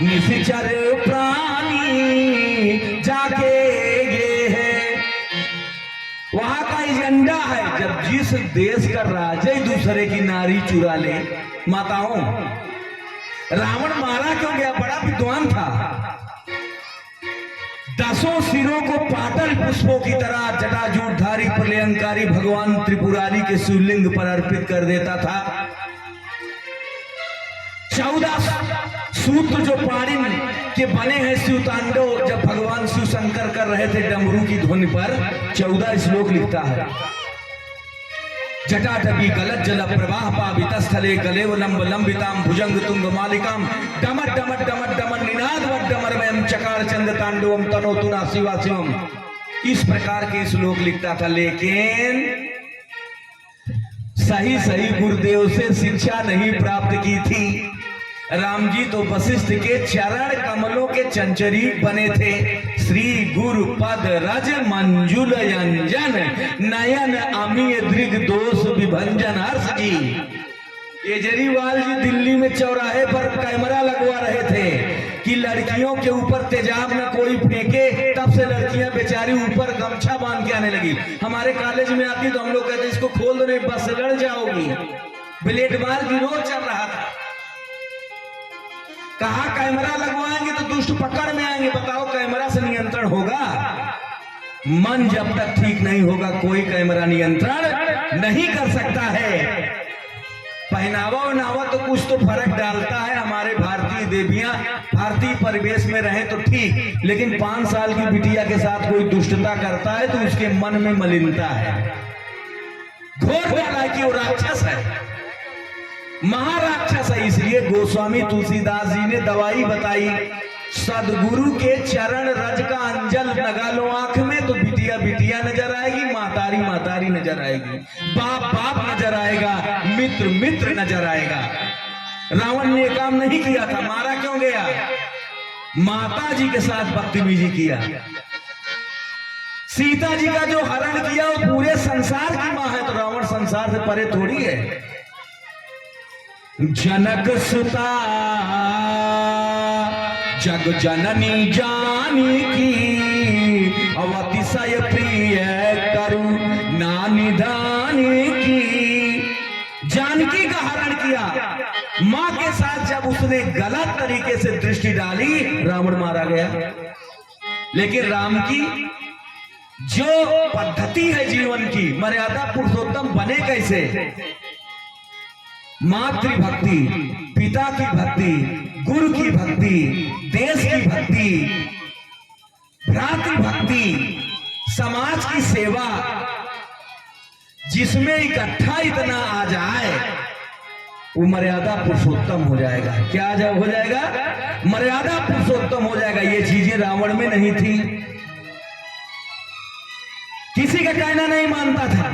निश्चर प्राणी, जाके ये है वहां का एजेंडा है। जब जिस देश का राजा ही दूसरे की नारी चुरा ले, माताओं, रावण मारा क्यों गया? बड़ा विद्वान था, 10 सिरों को पाटल पुष्पों की तरह जटाजूटधारी प्रलयंकारी भगवान त्रिपुरारी के शिवलिंग पर अर्पित कर देता था। 14 सूत्र जो पाणिन के बने हैं शिव तांडव, जब भगवान शिव शंकर कर रहे थे डमरू की धुन पर, 14 श्लोक लिखता है। जटाटवी गलत जल प्रवाह पावित स्थले कलेव लंब लंबिताम भुजंग तुंग मालिकाम डमट डमट डमट डमट निनाद वड्डमरमयम चकार चंद तांडवम तनोतुना शिवा शिवम, इस प्रकार के श्लोक लिखता था। लेकिन सही सही गुरुदेव से शिक्षा नहीं प्राप्त की थी। राम जी तो वशिष्ठ के चरण कमलों के चंचरीक बने थे। श्री गुरु पद रज मंजुल यंजन नयन अमीय दृग दोष विभंजन। हर्ष जी केजरीवाल जी दिल्ली में चौराहे पर कैमरा लगवा रहे थे कि लड़कियों के ऊपर तेजाब न कोई फेंके, तब से लड़कियां बेचारी ऊपर गमछा बांध के आने लगी। हमारे कॉलेज में आती तो हम लोग कहते इसको खोल दो नहीं बस लड़ जाओगी। ब्लेड मार विरोध चल रहा था। कहा कैमरा लगवाएंगे तो दुष्ट पकड़ में आएंगे। बताओ कैमरा से नियंत्रण होगा? मन जब तक ठीक नहीं होगा कोई कैमरा नियंत्रण नहीं कर सकता है। पहनावा उनावा तो कुछ तो फर्क डालता है। हमारे भारतीय देवियां भारतीय परिवेश में रहे तो ठीक, लेकिन 5 साल की बिटिया के साथ कोई दुष्टता करता है तो उसके मन में मलिनता है। घोर डाला है कि वो राक्षस है, महाराक्षस है। इसलिए गोस्वामी तुलसीदास जी ने दवाई बताई, सदगुरु के चरण रज का अंजल लगा लो आंख में तो बिटिया बिटिया नजर आएगी, मातारी मातारी नजर आएगी, बाप बाप नजर आएगा, मित्र मित्र नजर आएगा। रावण ने काम नहीं किया था, मारा क्यों गया? माता जी के साथ बदतमीजी किया। सीता जी का जो हरण किया वो पूरे संसार की मां है, तो रावण संसार से परे थोड़ी है। जनक सुता जग जननी जानी की, अवतिशय प्रिय करु नानी धानी की। जानकी का हरण किया, मां के साथ जब उसने गलत तरीके से दृष्टि डाली रावण मारा गया। लेकिन राम की जो पद्धति है जीवन की, मर्यादा पुरुषोत्तम बने कैसे? मातृभक्ति, पिता की भक्ति, गुरु की भक्ति, देश की भक्ति, भ्रातृ भक्ति, समाज की सेवा, जिसमें इकट्ठा इतना आ जाए वो मर्यादा पुरुषोत्तम हो जाएगा। क्या हो जाएगा? मर्यादा पुरुषोत्तम हो जाएगा। ये चीजें रावण में नहीं थी, किसी का कहना नहीं मानता था।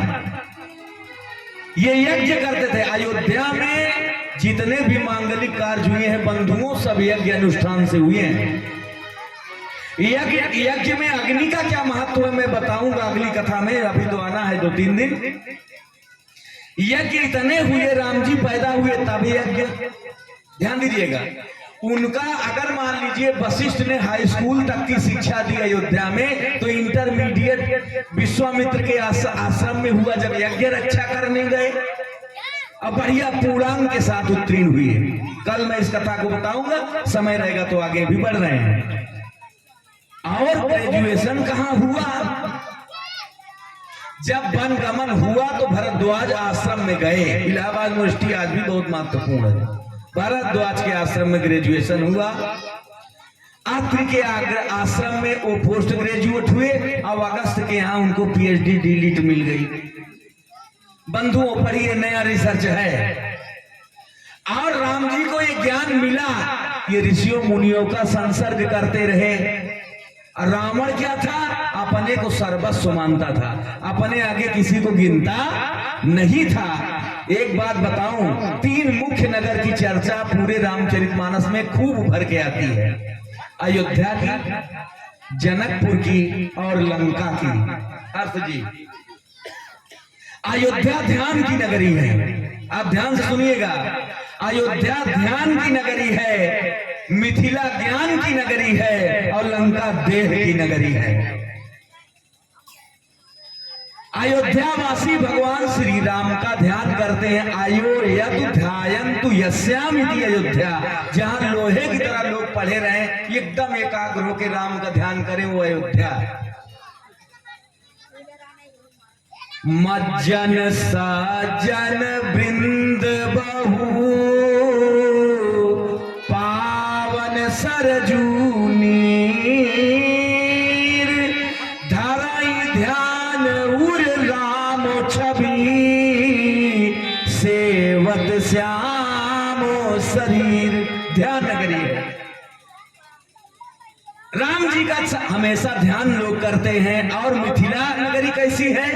ये यज्ञ करते थे। अयोध्या में जितने भी मांगलिक कार्य हुए हैं बंधुओं, सब यज्ञ अनुष्ठान से हुए हैं। यज्ञ में अग्नि का क्या महत्व है मैं बताऊंगा अगली कथा में, अभी तो आना है 2-3 दिन। यज्ञ इतने हुए, राम जी पैदा हुए तब यज्ञ। ध्यान दीजिएगा, उनका अगर मान लीजिए वशिष्ठ ने हाई स्कूल तक की शिक्षा दी अयोध्या में, तो इंटरमीडिएट विश्वामित्र के आश्रम में हुआ जब यज्ञ रक्षा करने गए। अब बढ़िया पूर्णांग के साथ उत्तीर्ण हुए। कल मैं इस कथा को बताऊंगा, समय रहेगा तो आगे भी बढ़ रहे हैं। और ग्रेजुएशन कहां हुआ? जब वन गमन हुआ तो भरद्वाज आश्रम में गए। इलाहाबाद यूनिवर्सिटी आज भी बहुत महत्वपूर्ण है। भरद्वाज के आश्रम में ग्रेजुएशन हुआ। अत्रि के आश्रम में वो पोस्ट ग्रेजुएट हुए। अब अगस्त के यहाँ उनको पीएचडी डीलिट मिल गई। बंधुओं पढ़िए, नया रिसर्च है। और राम जी को ये ज्ञान मिला, ये ऋषियों मुनियों का संसर्ग करते रहे। रावण क्या था? अपने को सर्वस्व मानता था, अपने आगे किसी को गिनता नहीं था। एक बात बताऊं, 3 मुख्य नगर की चर्चा पूरे रामचरितमानस में खूब भर के आती है। अयोध्या की, जनकपुर की और लंका की। अर्थ जी, अयोध्या ध्यान की नगरी है। आप ध्यान से सुनिएगा, अयोध्या ध्यान की नगरी है, मिथिला ज्ञान की नगरी है और लंका देह की नगरी है। अयोध्यावासी भगवान श्री राम का ध्यान करते हैं। आयो यदु ध्यायन्तु यस्यामिति अयोध्या, जहां लोहे की तरह लोग पढ़े रहे, एकदम एकाग्र होकर राम का ध्यान करें, वो अयोध्या। मज्जन सज्जन वृंद बहु पावन सरजू नीर, धरई ध्यान उर राम छवि, सेवत श्यामो शरीर। ध्यान नगरी है, राम जी का हमेशा ध्यान लोग करते हैं। और मिथिला नगरी कैसी है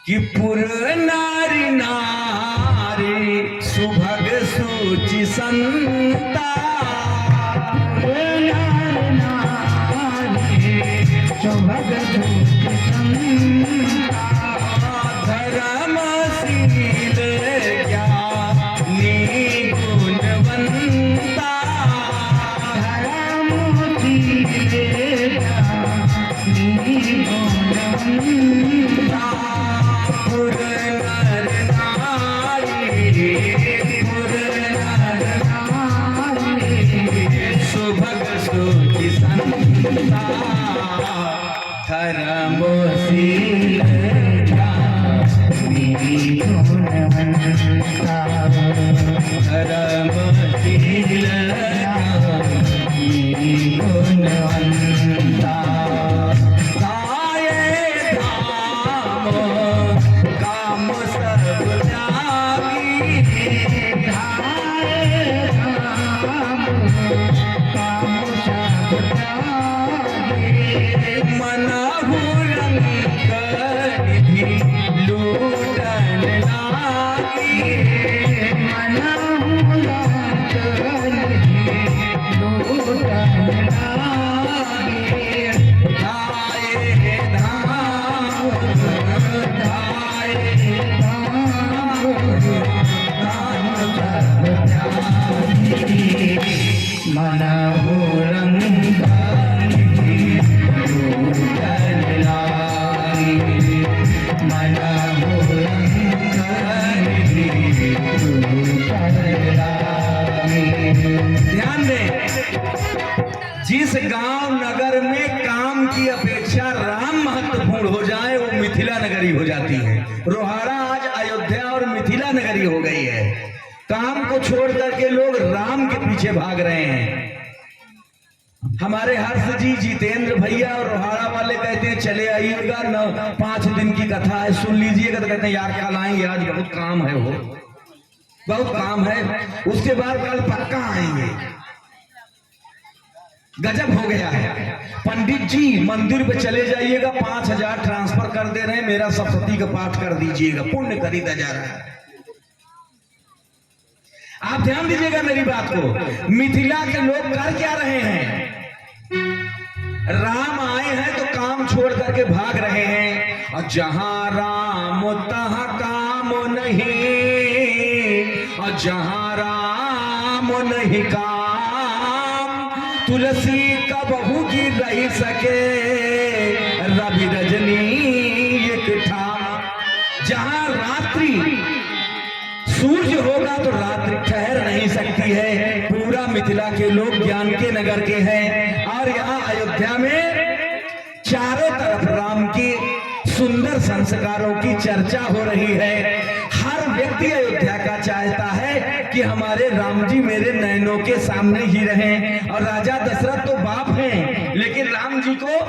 कि पुर नारी नारी सुभग सुचि संता, धर्मशील ज्ञानी गुणवंता, पुर नर नारी, पुर नर नारी सुभग सुचि संता, धर्मशील ज्ञानी गुणवंता, धर्मशील ज्ञानी गुणवंता। काम सब त्यागी, मनहु रंग निधि लूटन लागी, मनहु रंग निधि लूटन लागी। धाये धाम मनहु रंग लूटन लागी, मनहु रंग लूटन लागी। ध्यान दें, जिस गांव नगर में काम की अपेक्षा राम महत्वपूर्ण हो जाए, वो मिथिला नगरी हो जाती है। रोहाड़ा आज अयोध्या और मिथिला नगरी हो गई है। काम को छोड़ करके लोग राम के पीछे भाग रहे हैं। हमारे हर्ष जी, जितेंद्र भैया और रोहाड़ा वाले कहते हैं चले आइएगा न, 5 दिन की कथा है, सुन लीजिएगा। तो कहते हैं यार कल आएंगे, आज बहुत काम है, वो बहुत काम है, उसके बाद कल पक्का आएंगे। गजब हो गया है। पंडित जी मंदिर पे चले जाइएगा, 5000 ट्रांसफर कर दे रहे हैं, मेरा सप्तशती का पाठ कर दीजिएगा, पुण्य खरीदा जा रहा है। आप ध्यान दीजिएगा मेरी बात को। मिथिला के लोग कर क्या रहे हैं? राम आए हैं तो काम छोड़ करके भाग रहे हैं। और जहां राम तहां काम नहीं, और जहां राम नहीं काम, तुलसी का बहू की रही सके, रवि रजनी एक ठाम। जहां रात्रि सूर्य होगा तो रात्रि ठहर नहीं सकती है। पूरा मिथिला के लोग ज्ञान के नगर के हैं। और यहाँ अयोध्या में चारों तरफ राम की सुंदर संस्कारों की चर्चा हो रही है। हर व्यक्ति अयोध्या का चाहता है कि हमारे राम जी मेरे नयनों के सामने ही रहें। और राजा दशरथ तो बाप हैं, लेकिन राम जी को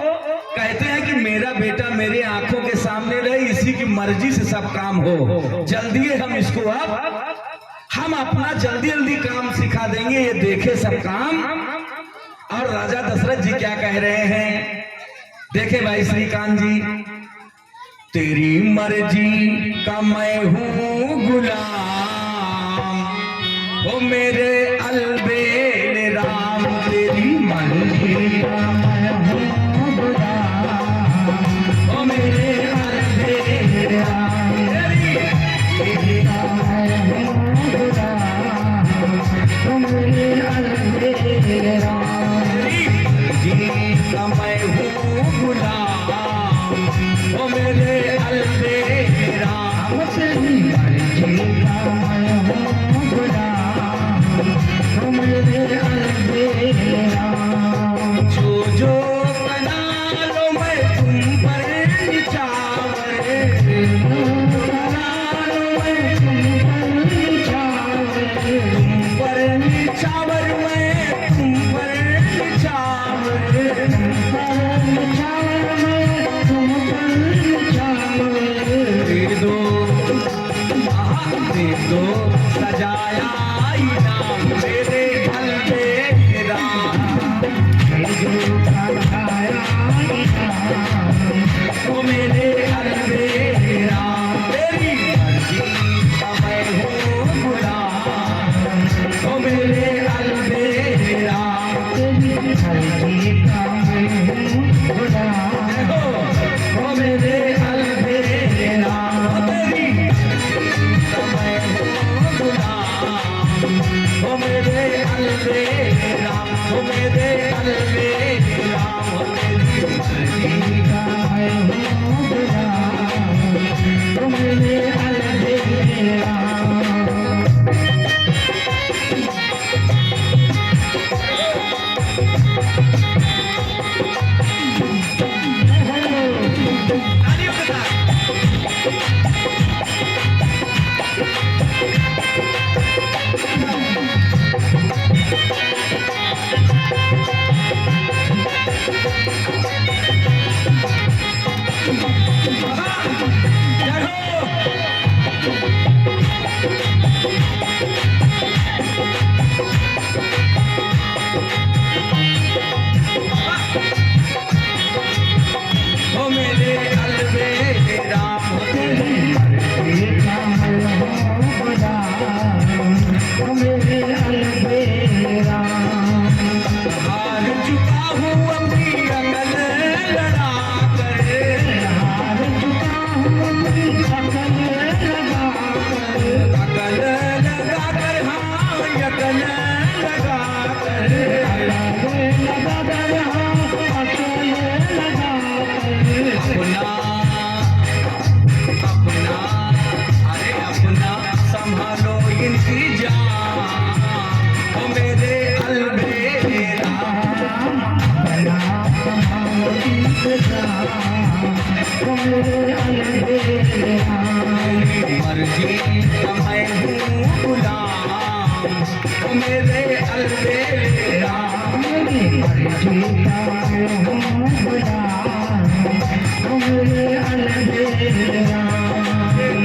कहते हैं कि मेरा बेटा मेरे आंखों के सामने रहे, इसी की मर्जी से सब काम हो। जल्दी हम इसको अब हम अपना जल्दी जल्दी काम सिखा देंगे, ये देखे सब काम। और राजा दशरथ जी क्या कह रहे हैं, देखे भाई श्रीकांत जी, तेरी मर्जी का मैं हूँ गुलाम, ओ मेरे अल ओ मेरे अलबेला तेरी मर्जी का मैं हूँ गुलाम ओ मेरे अलबेला जो बना लो मैं तुम पर निछावर बना लो मैं तुम पर निछावर मैं तुम पर निछावर दे दो सजाया इनाम मेरे अलबेला ओ मेरे अलबेला तेरी मर्जी का मैं हूँ गुलाम ओ मेरे अलबेला ओ मेरे अलबेला तेरी मैं हूँ गुलाम ओ मेरे अलबेला ओ मेरे अलबेला ओ तेरी मर्जी का मैं हूँ गुलाम ओ मेरे अलबेला मर्जी का मैं हूँ गुलाम ओ मेरे अलबेला मर्जी का मैं हूँ गुलाम ओ मेरे अलबेला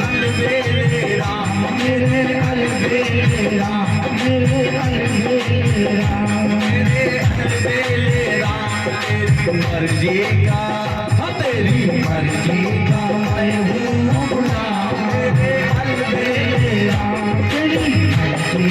अलबेला मेरे अलबेला मेरे अलबेला मेरे अलबेला तेरी मर्जी का तेरी मर्जी का मैं हूँ गुलाम मेरे अलबेला तेरी मर्जी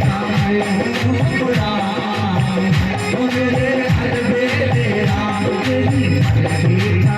का मैं हूँ गुलाम ओ मेरे अलबेला अलबेला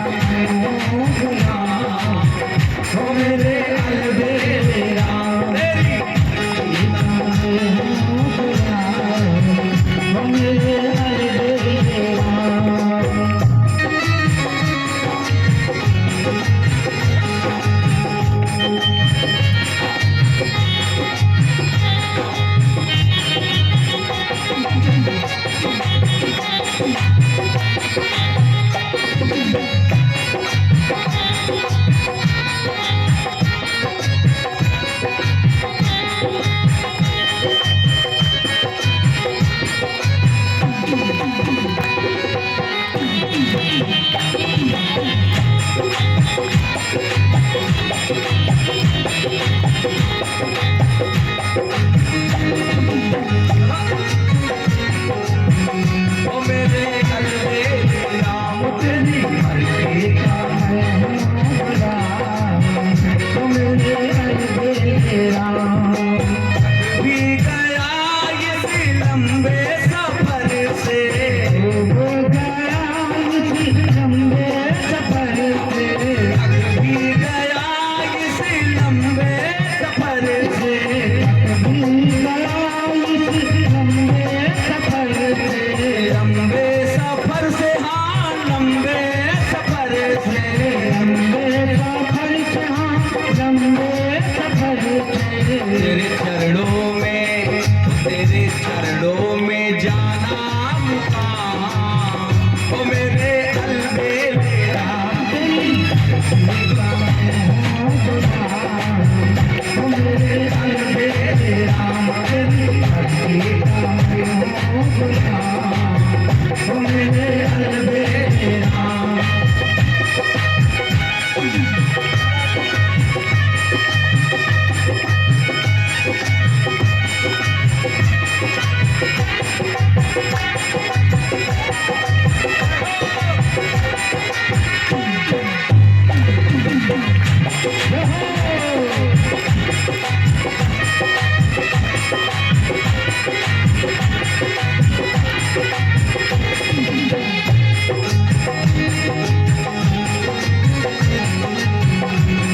ओ मेरे अलबेला तेरी मर्जी का मैं हूँ गुलाम, ओ मेरे अलबेला। भी गया इस लंबे सफर से, हो गया इस लंबे सफर से, भी गया इस लंबे सफर से, कभी गया इस लंबे सफर से, लंबे सफर से, हाँ लंबे सफर से, लंबे सफर से, हाँ लंबे सफर से। तेरे चरणों में जाना मुकाम, ओ मेरे अलबेला। तेरी मर्जी का मैं हूँ गुलाम, ओ मेरे अलबेला। तेरी मर्जी का मैं हूँ गुलाम, ओ मेरे अलबेला।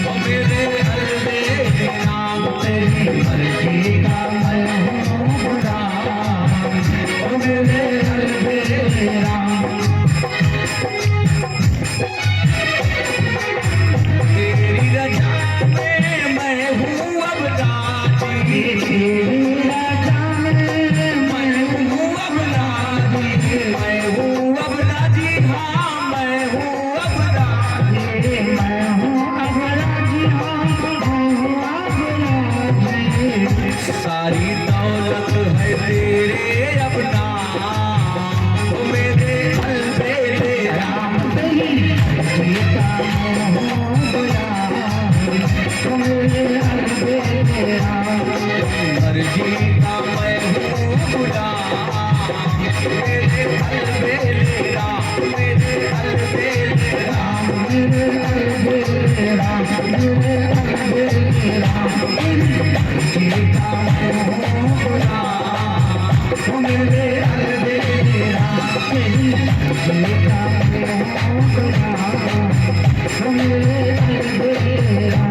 ओ मेरे अलबेला। तेरी मर्जी का मैं हूँ गुलाम, ओ मेरे अलबेला। तेरी रजा में मैं हूँ अब राजी, तेरी राजा में मैं हूँ अब राजी, मैं हूँ अब राजी, हाँ मैं हूँ अब राजी। मैं हूँ अब राजी, हाँ हूँ अब राजी। सारी दौलत है तेरे अपना, ओ मेरे अलबेला। तेरी मर्जी का मैं हूँ गुलाम, ओ मेरे अलबेला। मर्जी का मैं हूँ गुलाम, मेरे अलबेला, मेरे अलबेला। मेरे अलबेला, मेरे अलबेला। तेरी मर्जी का मैं हूँ गुलाम, ओ मेरे अलबेला। तेरी मर्जी का मैं हूँ गुलाम, ओ मेरे अलबेला।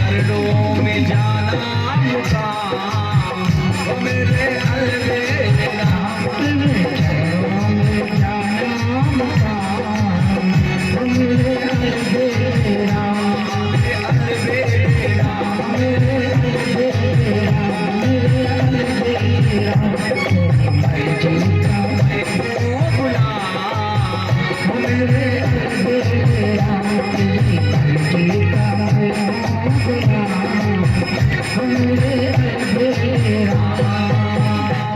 चरणों में जाना मुकाम, ओ मेरे अलबेला। तेरे चरणों में जाना मुकाम, ओ मेरे अलबेला। मेरे अलबेला। मेरे अलबेला, मेरे अलबेला। तेरी मर्जी का मैं हूँ गुलाम, ओ मेरे अलबेला। तेरी मर्जी का मैं हूँ गुलाम, ओ मेरे अलबेला।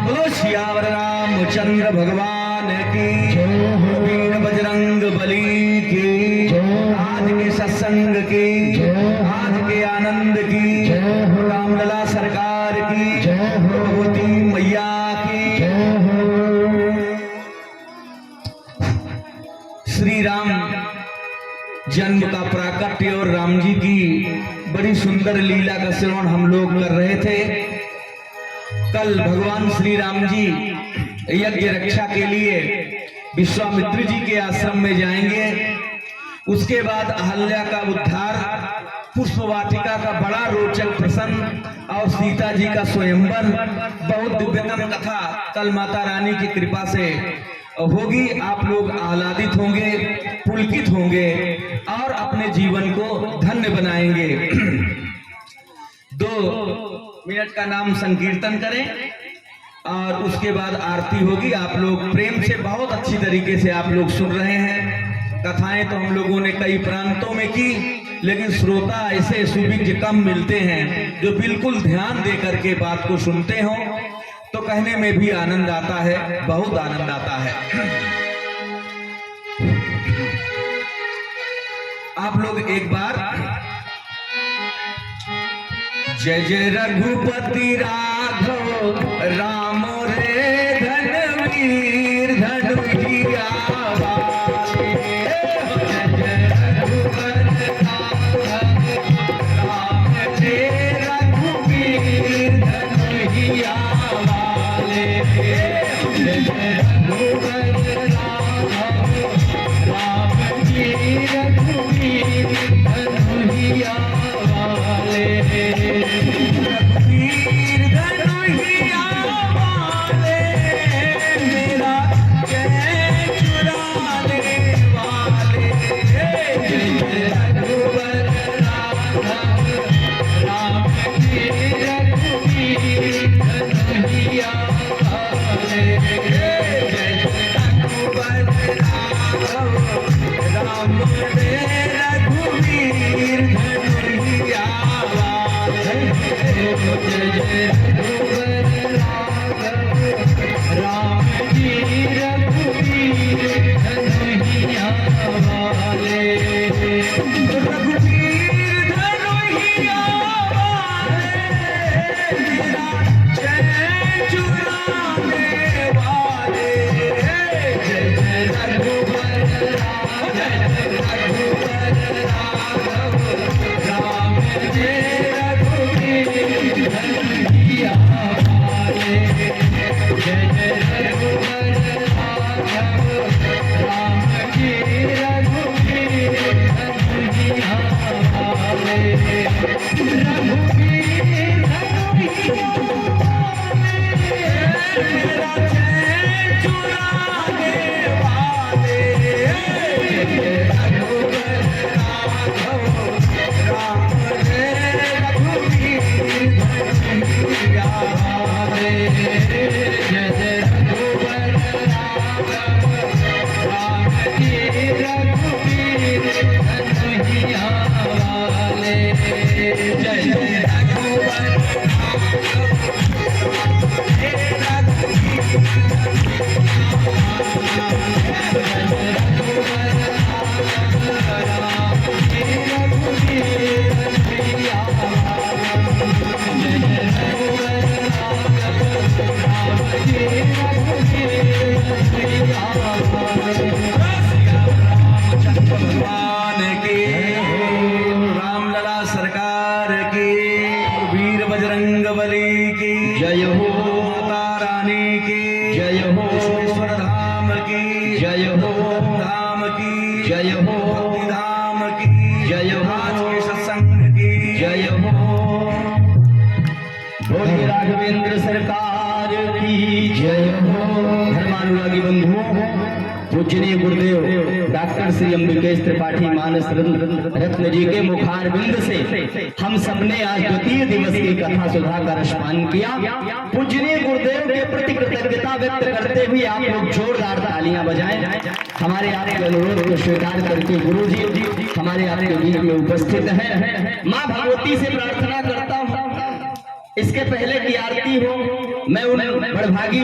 बोलो सियावर रामचंद्र भगवान की, जय हो, वीर बजरंग बली की, आज के सत्संग की, जय हो, आज के आनंद की, जय हो, रामलला सरकार की, जय हो, भगवती मैया की। जय हो। श्री राम जन्म का प्राकट्य और राम जी की बड़ी सुंदर लीला का श्रवण हम लोग कर रहे थे। कल भगवान श्री राम जी यज्ञ रक्षा के लिए विश्वामित्र जी के आश्रम में जाएंगे। उसके बाद अहल्या का उद्धार, पुष्प वाटिका का बड़ा रोचक प्रसंग और सीता जी का स्वयंवर, बहुत दिव्यतम कथा कल माता रानी की कृपा से होगी। आप लोग आह्लादित होंगे, पुलकित होंगे और अपने जीवन को धन्य बनाएंगे। 2 मिनट का नाम संकीर्तन करें और उसके बाद आरती होगी। आप लोग प्रेम से बहुत अच्छी तरीके से आप लोग सुन रहे हैं। कथाएं तो हम लोगों ने कई प्रांतों में की, लेकिन श्रोता ऐसे सुविज्ञ कम मिलते हैं जो बिल्कुल ध्यान दे करके बात को सुनते हो, तो कहने में भी आनंद आता है, बहुत आनंद आता है। आप लोग एक बार जय जय रघुपति राघव राम रे धनवीर धनुहिया वाले। जय जय रघुपति राघव राम रे रघुवीर धनुहिया वाले। जय जय रघुपति राघव राम जी रघुवीर धनुहिया वाले। रघुवीर धनुहिया वाले मेरा चैन चुराने वाले। जय जय रघुवर राघव राम जी रघुवीर धनुहिया वाले। जय जय रघुवर राघव राम रे रघुवीर धनुहिया वाले। जय जय रघुवर राघव राम जी रघुवीर धनुहिया वाले। रघुवीर धनुहिया वाले मेरा चैन चुराने वाले। जय जय रघुवर राघव राम जय रघुवीर धनुहिया वाले। जय जय रघुवर राघव राम जी रघुवीर धनुहिया वाले। रघुवीर धनुहिया मेरा चैन चुराने वाले। जय जय रघुवर राघव राम रे रघुवीर धनुहिया वाले। जय जय रघुवर राघव राम जी रघुवीर धनुहिया वाले। जय जय रघुवर भगवान की रामलला सरकार की वीर बजरंग बली की जय हो माता रानी की जय हो विश्वेश्वर धाम की जय हो धाम की जय हो भक्ति धाम की जय हो आज के सत्संग की जय हो बोलिए राघवेंद्र सरकार की जय हो। धर्मानुरागी बंधुओं, पूजनीय गुरुदेव डॉक्टर श्री अंबिकेश त्रिपाठी मानस रत्न जी के मुखार बिंद से हम सबने आज द्वितीय दिवस की कथा सुधा का रसपान किया। पूजनीय गुरुदेव के प्रति कृतज्ञता व्यक्त करते हुए आप लोग जोरदार तालियां बजाएं। हमारे आपके अनुरोध को स्वीकार करके गुरु जी हमारे आपके बीच में उपस्थित हैं। माँ भगवती से प्रार्थना करता हूँ इसके पहले की आरती हो मैं उन बड़भागी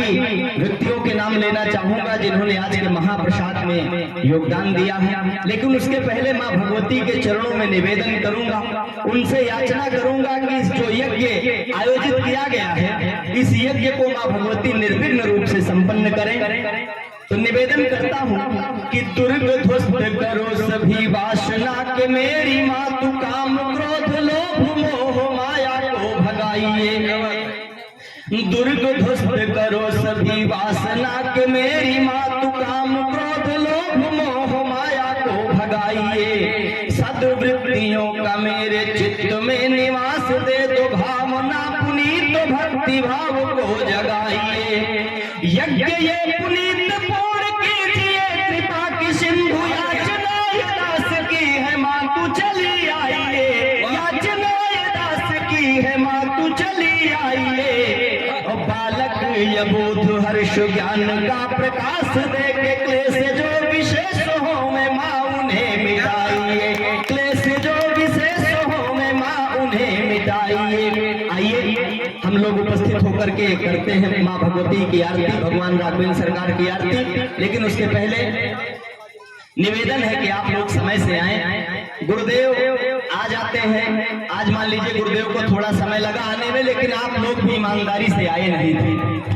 व्यक्तियों के नाम लेना चाहूंगा जिन्होंने आज के महाप्रसाद में योगदान दिया है, लेकिन उसके पहले मां भगवती के चरणों में निवेदन करूंगा, उनसे याचना करूंगा कि जो यज्ञ आयोजित किया गया है इस यज्ञ को मां भगवती निर्विघ्न रूप से संपन्न करें। तो निवेदन करता हूँ कि दुर्ग ध्वस्त करो सभी वासना के मेरी माँ तू काम क्रोध लोभ मोह माया को भगाइए। दुर्ग ध्वस्त करो सभी वासना के मेरी माँ तू काम क्रोध लोभ मोह माया को भगाइए। सद्वृत्तियों का मेरे चित्त में निवास दे दो भावना पुनीत भक्ति भाव को जगाइए। यज्ञ ये पुनीत पूर्ण कीजिए कृपा की सिंधु याचना ये दास की है माँ तू चली आइए। याचना ये दास की है माँ तू चली आइए। बालक ये बोध हर्ष ज्ञान का प्रकाश दे के क्लेश जो विशेष हो में माँ उन्हें मिटाइए। क्लेश जो विशेष हो में माँ उन्हें मिटाइए। आइए हम लोग उपस्थित होकर के करते हैं माँ भगवती की आरती, भगवान राघवेंद्र सरकार की आरती। लेकिन उसके पहले निवेदन है कि आप लोग समय से आए। गुरुदेव आ जाते हैं, आज मान लीजिए गुरुदेव को थोड़ा समय लगा आने में, लेकिन आप लोग भी ईमानदारी से आए नहीं थे।